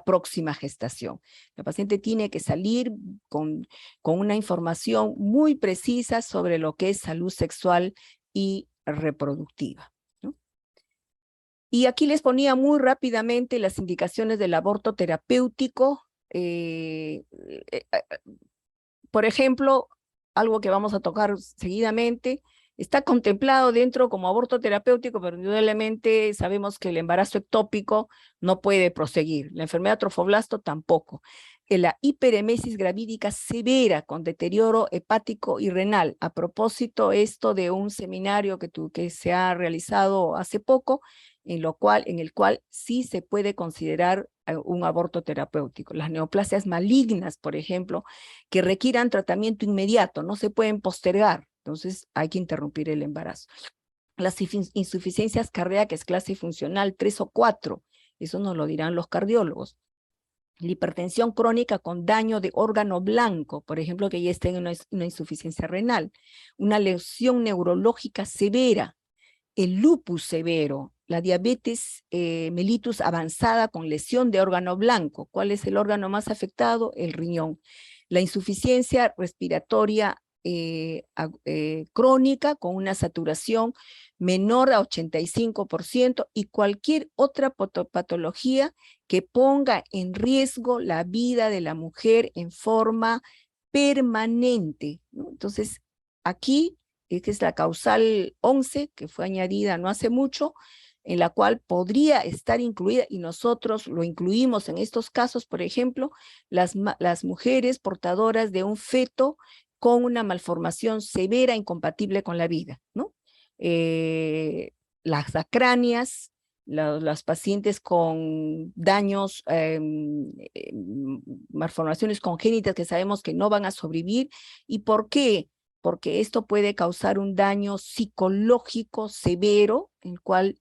próxima gestación. La paciente tiene que salir con una información muy precisa sobre lo que es salud sexual y reproductiva, ¿no? Y aquí les ponía muy rápidamente las indicaciones del aborto terapéutico. Por ejemplo, algo que vamos a tocar seguidamente, está contemplado dentro como aborto terapéutico, pero indudablemente sabemos que el embarazo ectópico no puede proseguir, la enfermedad trofoblasto tampoco. La hiperemesis gravídica severa con deterioro hepático y renal. A propósito, esto de un seminario que se ha realizado hace poco, en el cual sí se puede considerar un aborto terapéutico. Las neoplasias malignas, por ejemplo, que requieran tratamiento inmediato, no se pueden postergar, entonces hay que interrumpir el embarazo. Las insuficiencias cardíacas clase funcional 3 o 4, eso nos lo dirán los cardiólogos. La hipertensión crónica con daño de órgano blanco, por ejemplo, que ya esté en una insuficiencia renal. Una lesión neurológica severa, el lupus severo, la diabetes mellitus avanzada con lesión de órgano blanco. ¿Cuál es el órgano más afectado? El riñón. La insuficiencia respiratoria crónica con una saturación menor a 85% y cualquier otra patología que ponga en riesgo la vida de la mujer en forma permanente, ¿no? Entonces, aquí, esta es la causal 11, que fue añadida no hace mucho, en la cual podría estar incluida, y nosotros lo incluimos en estos casos, por ejemplo, las mujeres portadoras de un feto con una malformación severa incompatible con la vida, ¿no? Las acranias, las pacientes con daños, malformaciones congénitas que sabemos que no van a sobrevivir. ¿Y por qué? Porque esto puede causar un daño psicológico severo, el cual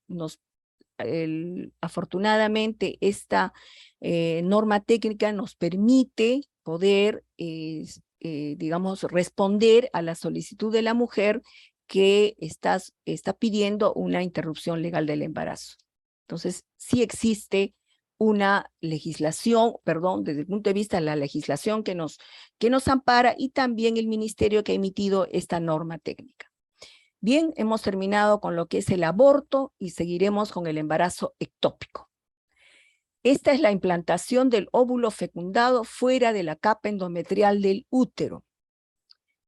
afortunadamente esta norma técnica nos permite poder, digamos, responder a la solicitud de la mujer que está pidiendo una interrupción legal del embarazo. Entonces, sí existe una legislación, perdón, desde el punto de vista de la legislación que nos ampara, y también el ministerio que ha emitido esta norma técnica. Bien, hemos terminado con lo que es el aborto y seguiremos con el embarazo ectópico. Esta es la implantación del óvulo fecundado fuera de la capa endometrial del útero.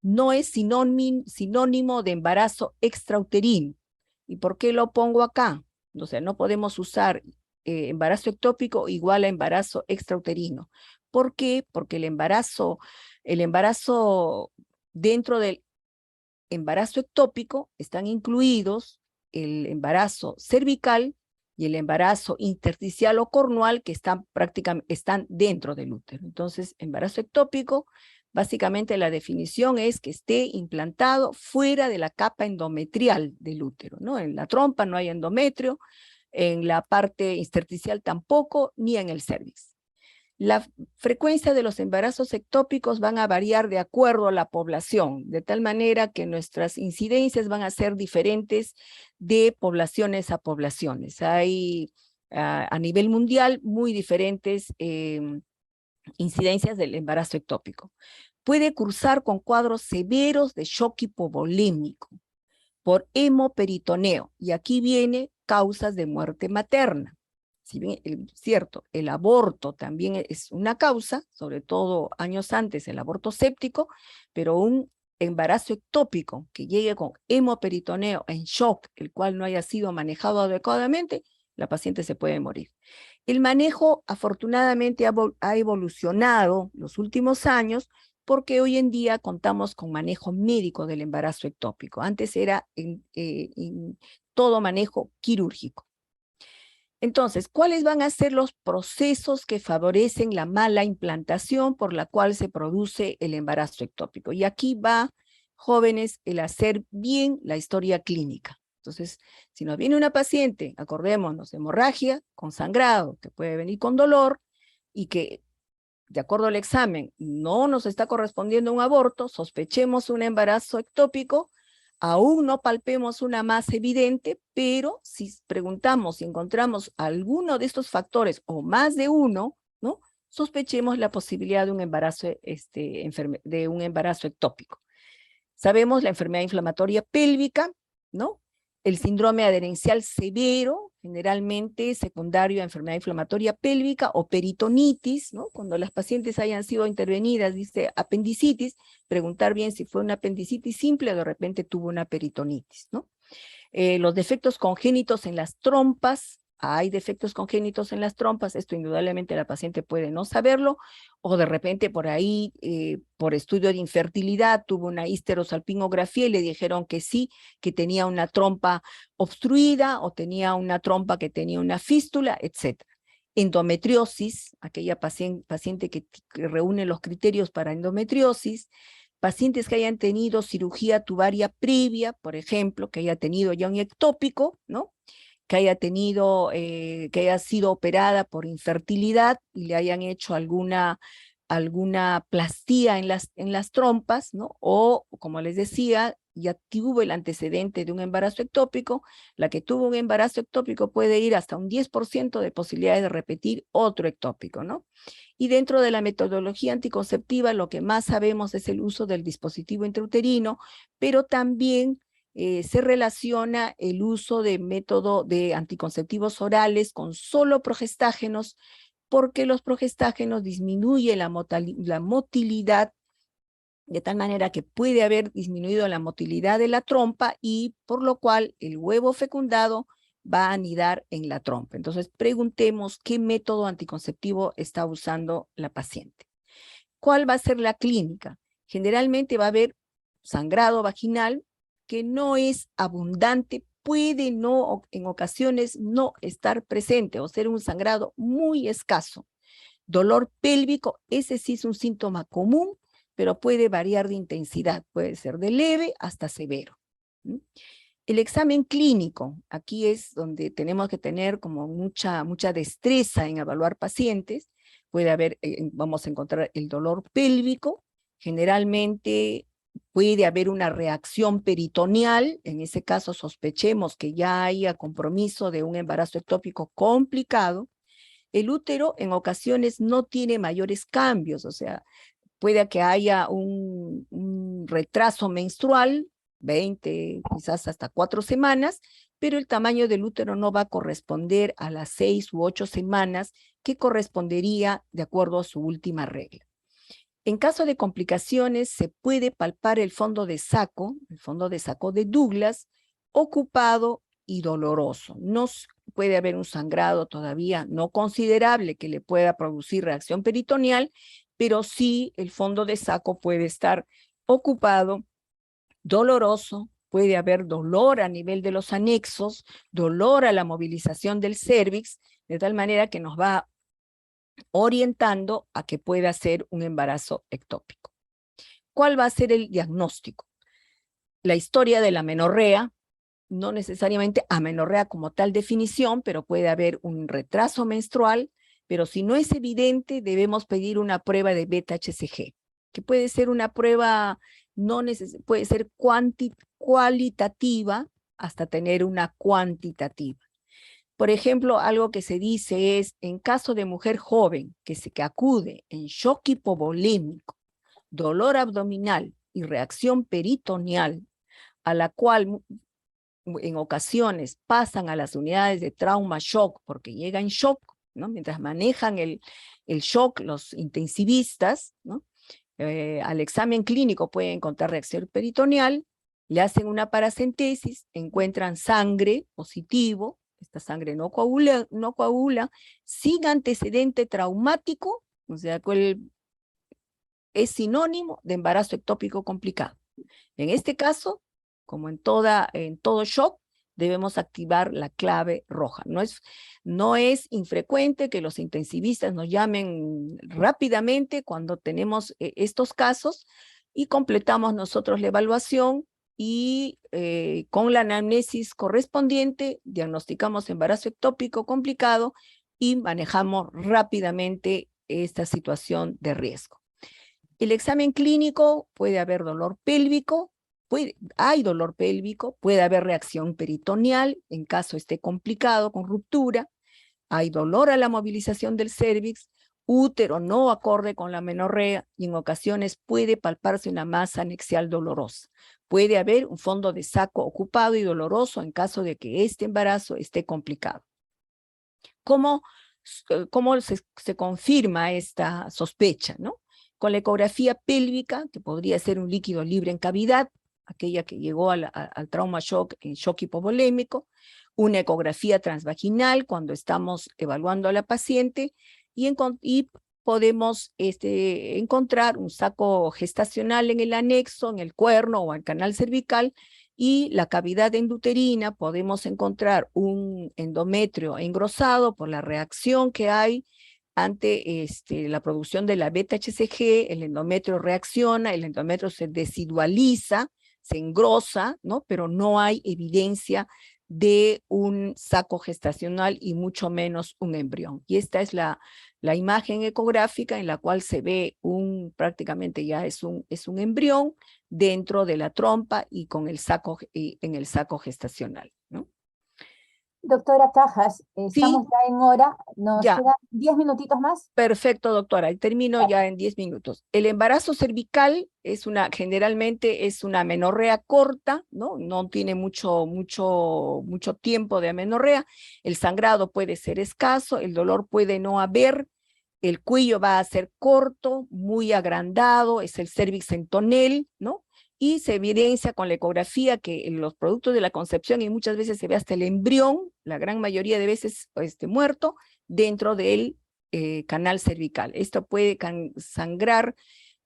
No es sinónimo de embarazo extrauterino. ¿Y por qué lo pongo acá? O sea, no podemos usar embarazo ectópico igual a embarazo extrauterino. ¿Por qué? Porque el embarazo dentro del embarazo ectópico están incluidos el embarazo cervical y el embarazo intersticial o cornual, que están dentro del útero. Entonces, embarazo ectópico, básicamente la definición es que esté implantado fuera de la capa endometrial del útero, ¿no? En la trompa no hay endometrio, en la parte intersticial tampoco, ni en el cervix. La frecuencia de los embarazos ectópicos van a variar de acuerdo a la población, de tal manera que nuestras incidencias van a ser diferentes de poblaciones a poblaciones. Hay a nivel mundial muy diferentes incidencias del embarazo ectópico. Puede cursar con cuadros severos de shock hipovolémico por hemoperitoneo, y aquí viene causas de muerte materna. Si bien cierto, el aborto también es una causa, sobre todo años antes el aborto séptico, pero un embarazo ectópico que llegue con hemoperitoneo en shock, el cual no haya sido manejado adecuadamente, la paciente se puede morir. El manejo afortunadamente ha evolucionado los últimos años, porque hoy en día contamos con manejo médico del embarazo ectópico. Antes era en todo manejo quirúrgico. Entonces, ¿cuáles van a ser los procesos que favorecen la mala implantación por la cual se produce el embarazo ectópico? Y aquí va, jóvenes, el hacer bien la historia clínica. Entonces, si nos viene una paciente, acordémonos, hemorragia con sangrado, que puede venir con dolor, y que, de acuerdo al examen, no nos está correspondiendo un aborto, sospechemos un embarazo ectópico, aún no palpemos una masa evidente, pero si preguntamos si encontramos alguno de estos factores o más de uno, ¿no? Sospechemos la posibilidad de un embarazo, ectópico. Sabemos la enfermedad inflamatoria pélvica, ¿no? el síndrome adherencial severo, generalmente secundario a enfermedad inflamatoria pélvica o peritonitis, ¿no? Cuando las pacientes hayan sido intervenidas, dice apendicitis, preguntar bien si fue una apendicitis simple o de repente tuvo una peritonitis, ¿no? Los defectos congénitos en las trompas, hay defectos congénitos en las trompas, esto indudablemente la paciente puede no saberlo, o de repente por ahí, por estudio de infertilidad, tuvo una histerosalpingografía y le dijeron que sí, que tenía una trompa obstruida o tenía una trompa que tenía una fístula, etc. Endometriosis, aquella paciente que reúne los criterios para endometriosis, pacientes que hayan tenido cirugía tubaria previa, por ejemplo, que haya tenido ya un ectópico, ¿no? Que haya tenido, que haya sido operada por infertilidad y le hayan hecho alguna plastía en las trompas, ¿no? O, como les decía, ya tuvo el antecedente de un embarazo ectópico. La que tuvo un embarazo ectópico puede ir hasta un 10% de posibilidades de repetir otro ectópico, ¿no? Y dentro de la metodología anticonceptiva, lo que más sabemos es el uso del dispositivo intrauterino, pero también se relaciona el uso de método de anticonceptivos orales con solo progestágenos, porque los progestágenos disminuyen la motilidad, de tal manera que puede haber disminuido la motilidad de la trompa y por lo cual el huevo fecundado va a anidar en la trompa. Entonces, preguntemos qué método anticonceptivo está usando la paciente. ¿Cuál va a ser la clínica? Generalmente va a haber sangrado vaginal que no es abundante, puede no, en ocasiones no estar presente o ser un sangrado muy escaso. Dolor pélvico, ese sí es un síntoma común, pero puede variar de intensidad, puede ser de leve hasta severo. El examen clínico, aquí es donde tenemos que tener como mucha destreza en evaluar pacientes. Puede haber, vamos a encontrar el dolor pélvico, generalmente puede haber una reacción peritoneal, en ese caso sospechemos que ya haya compromiso de un embarazo ectópico complicado. El útero en ocasiones no tiene mayores cambios, o sea, puede que haya un retraso menstrual, 20, quizás hasta 4 semanas, pero el tamaño del útero no va a corresponder a las 6 u 8 semanas que correspondería de acuerdo a su última regla. En caso de complicaciones, se puede palpar el fondo de saco de Douglas, ocupado y doloroso. No puede haber un sangrado todavía no considerable que le pueda producir reacción peritoneal, pero sí el fondo de saco puede estar ocupado, doloroso, puede haber dolor a nivel de los anexos, dolor a la movilización del cérvix, de tal manera que nos va orientando a que pueda ser un embarazo ectópico. ¿Cuál va a ser el diagnóstico? La historia de la amenorrea, no necesariamente amenorrea como tal definición, pero puede haber un retraso menstrual, pero si no es evidente, debemos pedir una prueba de beta-HCG, que puede ser una prueba, puede ser cualitativa hasta tener una cuantitativa. Por ejemplo, algo que se dice es, en caso de mujer joven que acude en shock hipovolémico, dolor abdominal y reacción peritoneal, a la cual en ocasiones pasan a las unidades de trauma shock porque llega en shock, ¿no? Mientras manejan el shock los intensivistas, ¿no? Al examen clínico pueden encontrar reacción peritoneal, le hacen una paracentesis, encuentran sangre positivo, esta sangre no coagula, sin antecedente traumático, o sea, es sinónimo de embarazo ectópico complicado. En este caso, como en todo shock, debemos activar la clave roja. No es infrecuente que los intensivistas nos llamen rápidamente cuando tenemos estos casos y completamos nosotros la evaluación y con la anamnesis correspondiente diagnosticamos embarazo ectópico complicado y manejamos rápidamente esta situación de riesgo. El examen clínico puede haber dolor pélvico, hay dolor pélvico, puede haber reacción peritoneal en caso esté complicado con ruptura, hay dolor a la movilización del cérvix útero no acorde con la amenorrea y en ocasiones puede palparse una masa anexial dolorosa. Puede haber un fondo de saco ocupado y doloroso en caso de que este embarazo esté complicado. ¿Cómo se confirma esta sospecha, ¿no? Con la ecografía pélvica, que podría ser un líquido libre en cavidad, aquella que llegó al trauma shock, en shock hipovolémico, una ecografía transvaginal cuando estamos evaluando a la paciente y podemos encontrar un saco gestacional en el anexo, en el cuerno o el canal cervical, y la cavidad endouterina podemos encontrar un endometrio engrosado por la reacción que hay ante la producción de la beta-HCG, el endometrio reacciona, el endometrio se desidualiza, se engrosa, ¿no? Pero no hay evidencia de un saco gestacional y mucho menos un embrión. Y esta es la imagen ecográfica en la cual se ve prácticamente ya es un embrión dentro de la trompa y con el saco, en el saco gestacional, ¿no? Doctora Cajas, estamos Sí, ya en hora, nos ya. quedan 10 minutitos más. Perfecto, doctora. Y termino ya en 10 minutos. El embarazo cervical generalmente es una amenorrea corta, ¿no? No tiene mucho tiempo de amenorrea. El sangrado puede ser escaso, el dolor puede no haber, el cuello va a ser corto, muy agrandado, es el cervix en tonel, ¿no? Y se evidencia con la ecografía que en los productos de la concepción y muchas veces se ve hasta el embrión, la gran mayoría de veces muerto, dentro del canal cervical. Esto puede sangrar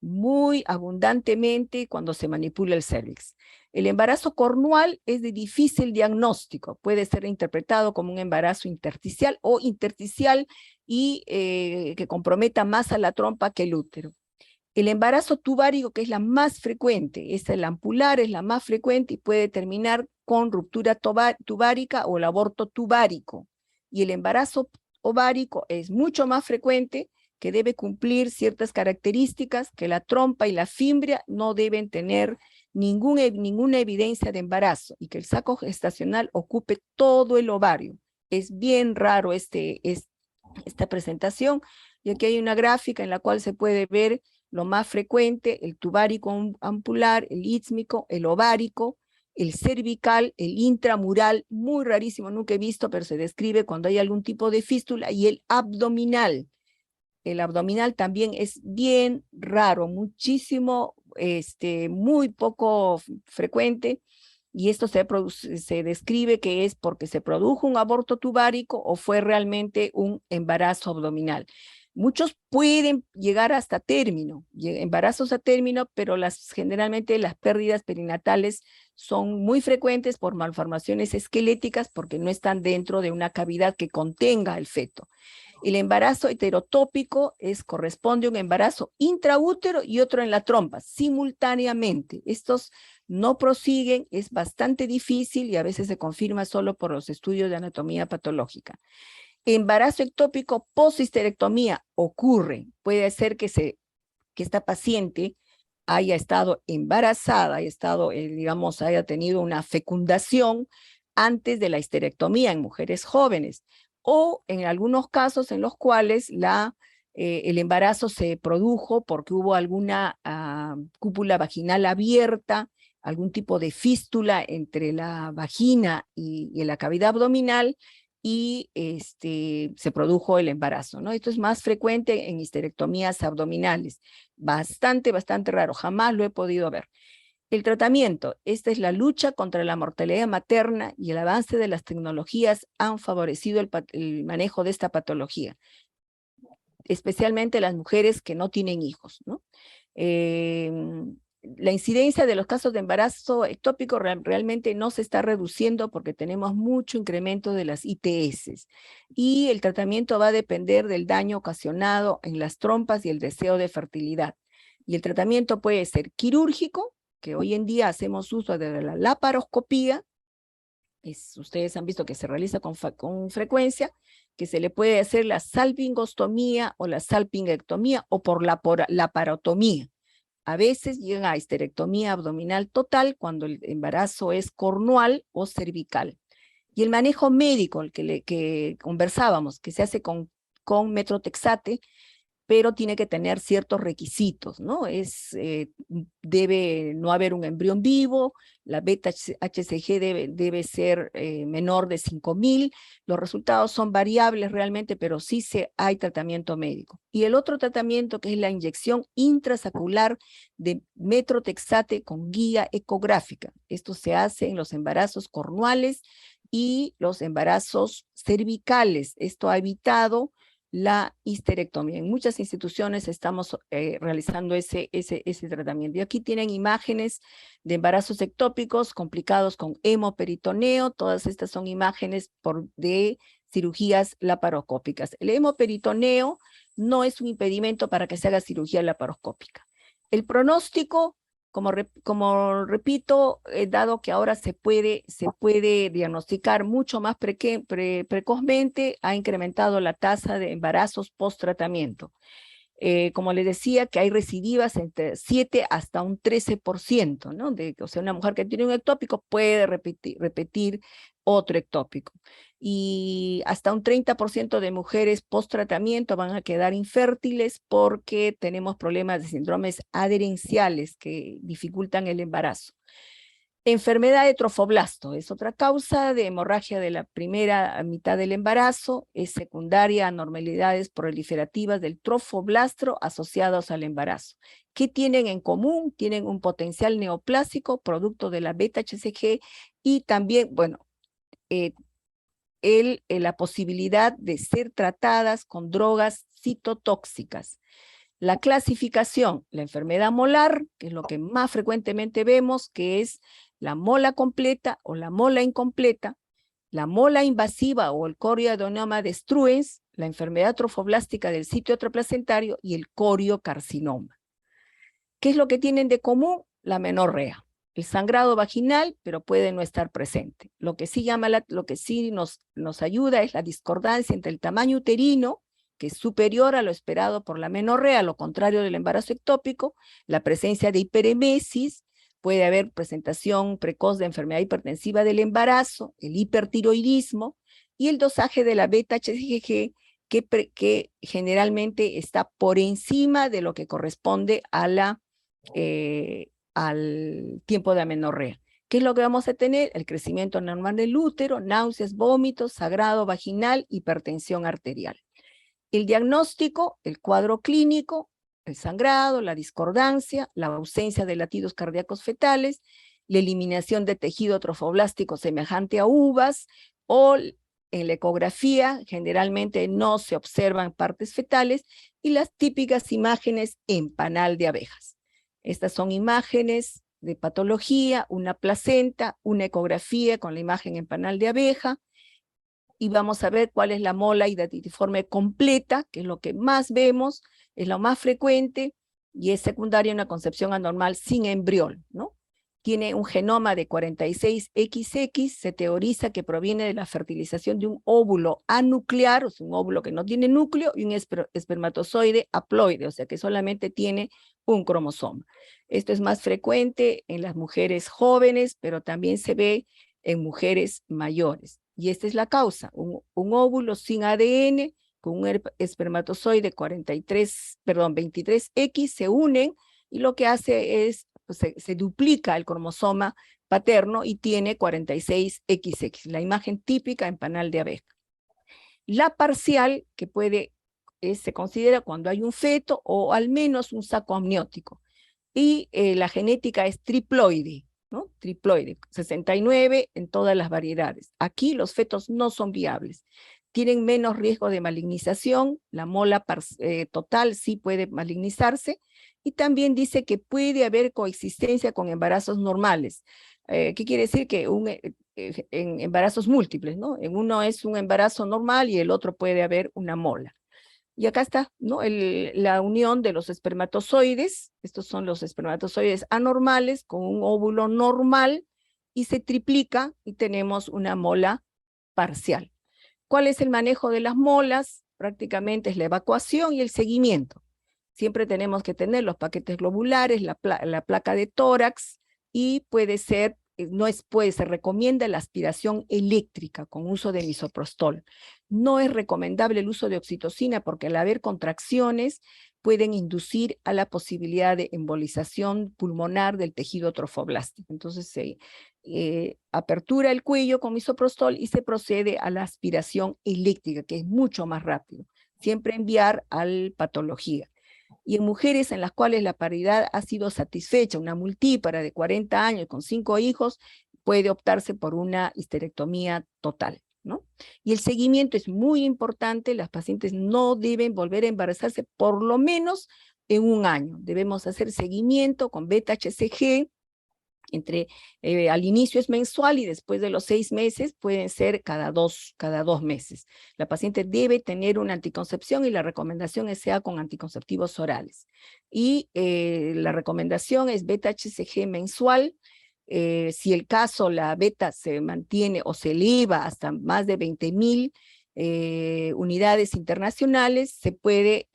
muy abundantemente cuando se manipula el cervix. El embarazo cornual es de difícil diagnóstico, puede ser interpretado como un embarazo intersticial o intersticial y que comprometa más a la trompa que el útero. El embarazo tubárico, que es la más frecuente, el ampular es la más frecuente y puede terminar con ruptura tubárica o el aborto tubárico. Y el embarazo ovárico es mucho más frecuente, que debe cumplir ciertas características, que la trompa y la fimbria no deben tener ninguna evidencia de embarazo y que el saco gestacional ocupe todo el ovario. Es bien raro esta presentación, y aquí hay una gráfica en la cual se puede ver lo más frecuente: el tubárico ampular, el ísmico, el ovárico, el cervical, el intramural, muy rarísimo, nunca he visto, pero se describe cuando hay algún tipo de fístula, y el abdominal. El abdominal también es bien raro, muchísimo, muy poco frecuente, y esto se describe que es porque se produjo un aborto tubárico o fue realmente un embarazo abdominal. Muchos pueden llegar hasta término, embarazos a término, pero generalmente las pérdidas perinatales son muy frecuentes por malformaciones esqueléticas porque no están dentro de una cavidad que contenga el feto. El embarazo heterotópico corresponde a un embarazo intraútero y otro en la trompa, simultáneamente. Estos no prosiguen, es bastante difícil y a veces se confirma solo por los estudios de anatomía patológica. Embarazo ectópico post-histerectomía ocurre. Puede ser que esta paciente haya estado embarazada, haya tenido una fecundación antes de la histerectomía en mujeres jóvenes, o en algunos casos en los cuales el embarazo se produjo porque hubo alguna cúpula vaginal abierta, algún tipo de fístula entre la vagina y la cavidad abdominal, y se produjo el embarazo, ¿no? Esto es más frecuente en histerectomías abdominales. Bastante raro, jamás lo he podido ver. El tratamiento: esta es la lucha contra la mortalidad materna, y el avance de las tecnologías han favorecido el manejo de esta patología, especialmente las mujeres que no tienen hijos, ¿no? La incidencia de los casos de embarazo ectópico realmente no se está reduciendo porque tenemos mucho incremento de las ITS, y el tratamiento va a depender del daño ocasionado en las trompas y el deseo de fertilidad. Y el tratamiento puede ser quirúrgico, que hoy en día hacemos uso de la laparoscopía, ustedes han visto que se realiza con frecuencia, que se le puede hacer la salpingostomía o la salpingectomía o por laparotomía. A veces llega a histerectomía abdominal total cuando el embarazo es cornual o cervical. Y el manejo médico, el que conversábamos, que se hace con metrotexate, pero tiene que tener ciertos requisitos, ¿no? Debe no haber un embrión vivo, la beta-HCG debe ser menor de 5.000, los resultados son variables realmente, pero sí hay tratamiento médico. Y el otro tratamiento, que es la inyección intrasacular de metrotexate con guía ecográfica. Esto se hace en los embarazos cornuales y los embarazos cervicales. Esto ha evitado la histerectomía. En muchas instituciones estamos realizando ese tratamiento. Y aquí tienen imágenes de embarazos ectópicos complicados con hemoperitoneo. Todas estas son imágenes de cirugías laparoscópicas. El hemoperitoneo no es un impedimento para que se haga cirugía laparoscópica. El pronóstico, como repito, dado que ahora se puede diagnosticar mucho más precozmente, ha incrementado la tasa de embarazos post-tratamiento. Como les decía, que hay recidivas entre 7 hasta un 13%, ¿no? O sea, una mujer que tiene un ectópico puede repetir otro ectópico. Y hasta un 30% de mujeres post-tratamiento van a quedar infértiles porque tenemos problemas de síndromes adherenciales que dificultan el embarazo. Enfermedad de trofoblasto es otra causa de hemorragia de la primera mitad del embarazo, es secundaria a anormalidades proliferativas del trofoblasto asociados al embarazo. ¿Qué tienen en común? Tienen un potencial neoplásico producto de la beta-HCG y también, bueno, la posibilidad de ser tratadas con drogas citotóxicas. La clasificación, la enfermedad molar, que es lo que más frecuentemente vemos, que es la mola completa o la mola incompleta, la mola invasiva o el corioadenoma destruens, la enfermedad trofoblástica del sitio atroplacentario y el coriocarcinoma. ¿Qué es lo que tienen de común? La menorrea. El sangrado vaginal, pero puede no estar presente. Lo que sí nos ayuda es la discordancia entre el tamaño uterino, que es superior a lo esperado por la menorrea, a lo contrario del embarazo ectópico, la presencia de hiperemesis, puede haber presentación precoz de enfermedad hipertensiva del embarazo, el hipertiroidismo y el dosaje de la beta-HCG que generalmente está por encima de lo que corresponde a al tiempo de amenorrea. ¿Qué es lo que vamos a tener? El crecimiento normal del útero, náuseas, vómitos, sangrado vaginal, hipertensión arterial. El diagnóstico, el cuadro clínico, el sangrado, la discordancia, la ausencia de latidos cardíacos fetales, la eliminación de tejido trofoblástico semejante a uvas, o en la ecografía generalmente no se observan partes fetales, y las típicas imágenes en panal de abejas. Estas son imágenes de patología, una placenta, una ecografía con la imagen en panal de abeja, y vamos a ver cuál es la mola hidatidiforme completa, que es lo que más vemos, es lo más frecuente, y es secundaria a una concepción anormal sin embrión, ¿no? Tiene un genoma de 46XX, se teoriza que proviene de la fertilización de un óvulo anuclear, o sea, un óvulo que no tiene núcleo, y un espermatozoide haploide, o sea que solamente tiene un cromosoma. Esto es más frecuente en las mujeres jóvenes, pero también se ve en mujeres mayores. Y esta es la causa, un óvulo sin ADN con un espermatozoide 23X se unen y lo que hace es, pues, se duplica el cromosoma paterno y tiene 46XX, la imagen típica en panal de abeja. La parcial, que se considera cuando hay un feto o al menos un saco amniótico. Y la genética es triploide, ¿no? Triploide, 69 en todas las variedades. Aquí los fetos no son viables. Tienen menos riesgo de malignización, la mola total sí puede malignizarse, y también dice que puede haber coexistencia con embarazos normales. ¿Qué quiere decir? Que en embarazos múltiples, ¿no? En uno es un embarazo normal y el otro puede haber una mola. Y acá está, ¿no? La unión de los espermatozoides, estos son los espermatozoides anormales con un óvulo normal y se triplica y tenemos una mola parcial. ¿Cuál es el manejo de las molas? Prácticamente es la evacuación y el seguimiento. Siempre tenemos que tener los paquetes globulares, la placa de tórax, y puede ser se recomienda la aspiración eléctrica con uso de misoprostol. No es recomendable el uso de oxitocina porque al haber contracciones pueden inducir a la posibilidad de embolización pulmonar del tejido trofoblástico. Entonces se apertura el cuello con misoprostol y se procede a la aspiración eléctrica, que es mucho más rápido. Siempre enviar al patología. Y en mujeres en las cuales la paridad ha sido satisfecha, una multípara de 40 años con 5 hijos, puede optarse por una histerectomía total, ¿no? Y el seguimiento es muy importante, las pacientes no deben volver a embarazarse por lo menos en un año. Debemos hacer seguimiento con beta-HCG, al inicio es mensual y después de los 6 meses pueden ser cada dos meses. La paciente debe tener una anticoncepción y la recomendación es sea con anticonceptivos orales. Y la recomendación es beta-HCG mensual. Si el caso la beta se mantiene o se eleva hasta más de 20,000 unidades internacionales, se puede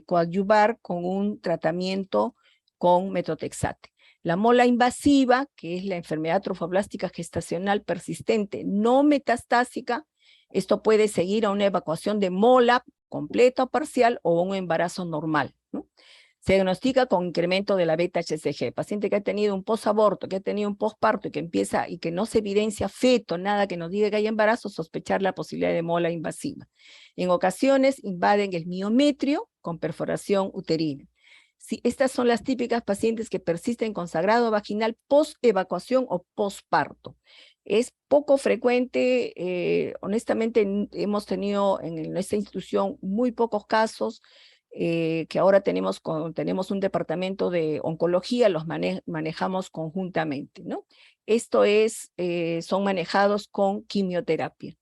coadyuvar con un tratamiento con metotrexate. La mola invasiva, que es la enfermedad trofoblástica gestacional persistente no metastásica, esto puede seguir a una evacuación de mola completa o parcial o un embarazo normal, ¿no? Se diagnostica con incremento de la beta-HCG. Paciente que ha tenido un posaborto, que ha tenido un posparto y que empieza y que no se evidencia feto, nada que nos diga que hay embarazo, sospechar la posibilidad de mola invasiva. En ocasiones invaden el miometrio con perforación uterina. Sí, estas son las típicas pacientes que persisten con sangrado vaginal post-evacuación o postparto. Es poco frecuente, honestamente hemos tenido en nuestra institución muy pocos casos, que ahora tenemos un departamento de oncología, los manejamos conjuntamente, ¿no? Esto son manejados con quimioterapia.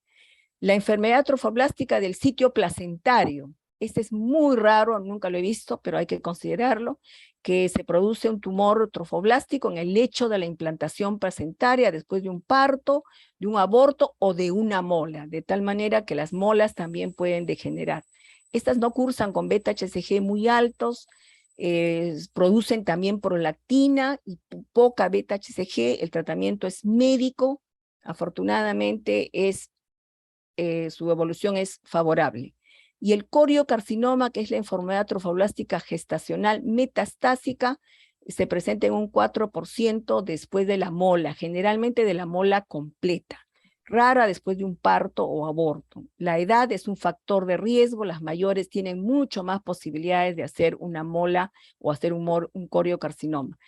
La enfermedad trofoblástica del sitio placentario. Este es muy raro, nunca lo he visto, pero hay que considerarlo, que se produce un tumor trofoblástico en el lecho de la implantación placentaria después de un parto, de un aborto o de una mola, de tal manera que las molas también pueden degenerar. Estas no cursan con beta-HCG muy altos, producen también prolactina y poca beta-HCG, el tratamiento es médico, afortunadamente su evolución es favorable. Y el coriocarcinoma, que es la enfermedad trofoblástica gestacional metastásica, se presenta en un 4% después de la mola, generalmente de la mola completa, rara después de un parto o aborto. La edad es un factor de riesgo, las mayores tienen mucho más posibilidades de hacer una mola o hacer un coriocarcinoma.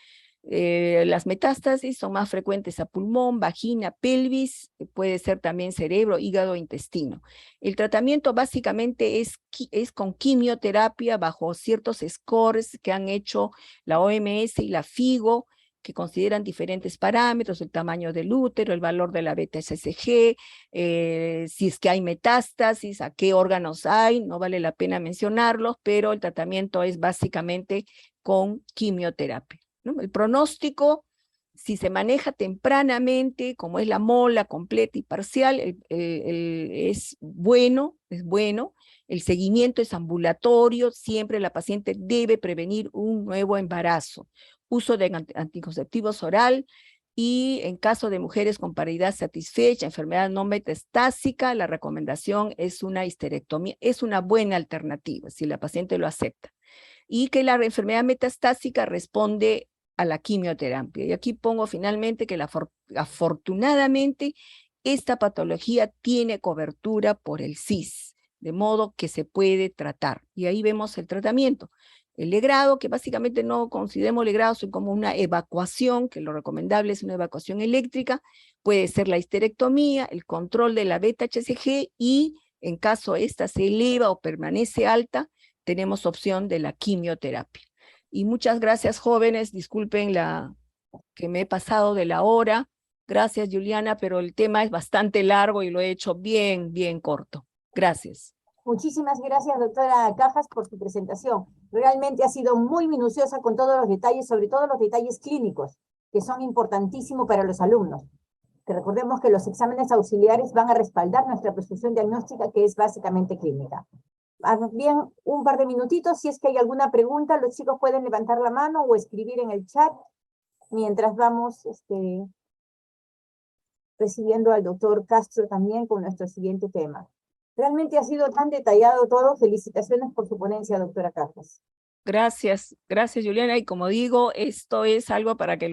Las metástasis son más frecuentes a pulmón, vagina, pelvis, puede ser también cerebro, hígado, intestino. El tratamiento básicamente es con quimioterapia bajo ciertos scores que han hecho la OMS y la FIGO, que consideran diferentes parámetros, el tamaño del útero, el valor de la beta-HCG, si es que hay metástasis, a qué órganos hay, no vale la pena mencionarlos, pero el tratamiento es básicamente con quimioterapia, ¿no? El pronóstico, si se maneja tempranamente, como es la mola completa y parcial, es bueno. El seguimiento es ambulatorio, siempre la paciente debe prevenir un nuevo embarazo. Uso de anticonceptivos oral y en caso de mujeres con paridad satisfecha, enfermedad no metastásica, la recomendación es una histerectomía, es una buena alternativa si la paciente lo acepta. Y que la enfermedad metastásica responde a la quimioterapia. Y aquí pongo finalmente que afortunadamente esta patología tiene cobertura por el CIS, de modo que se puede tratar. Y ahí vemos el tratamiento. El legrado, que básicamente no consideremos legrado, sino como una evacuación, que lo recomendable es una evacuación eléctrica, puede ser la histerectomía, el control de la beta-HCG y en caso esta se eleva o permanece alta, tenemos opción de la quimioterapia. Y muchas gracias, jóvenes, disculpen que me he pasado de la hora. Gracias, Juliana, pero el tema es bastante largo y lo he hecho bien corto. Gracias. Muchísimas gracias, doctora Cajas, por su presentación. Realmente ha sido muy minuciosa con todos los detalles, sobre todo los detalles clínicos, que son importantísimos para los alumnos. Que recordemos que los exámenes auxiliares van a respaldar nuestra prescripción diagnóstica, que es básicamente clínica. Bien, un par de minutitos, si es que hay alguna pregunta, los chicos pueden levantar la mano o escribir en el chat mientras vamos recibiendo al doctor Castro también con nuestro siguiente tema. Realmente ha sido tan detallado todo. Felicitaciones por su ponencia, doctora Carlos. Gracias, gracias Juliana. Y como digo, esto es algo para que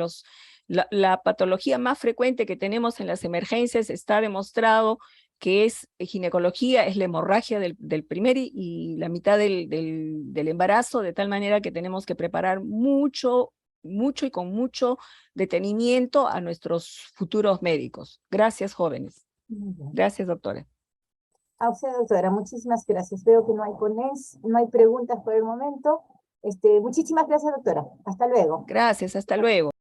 la patología más frecuente que tenemos en las emergencias está demostrado que es ginecología, es la hemorragia del primer y la mitad del embarazo, de tal manera que tenemos que preparar mucho y con mucho detenimiento a nuestros futuros médicos. Gracias, jóvenes. Muy bien. Gracias, doctora. A usted, doctora, muchísimas gracias. Veo que no hay preguntas por el momento. Muchísimas gracias, doctora. Hasta luego. Gracias, hasta luego.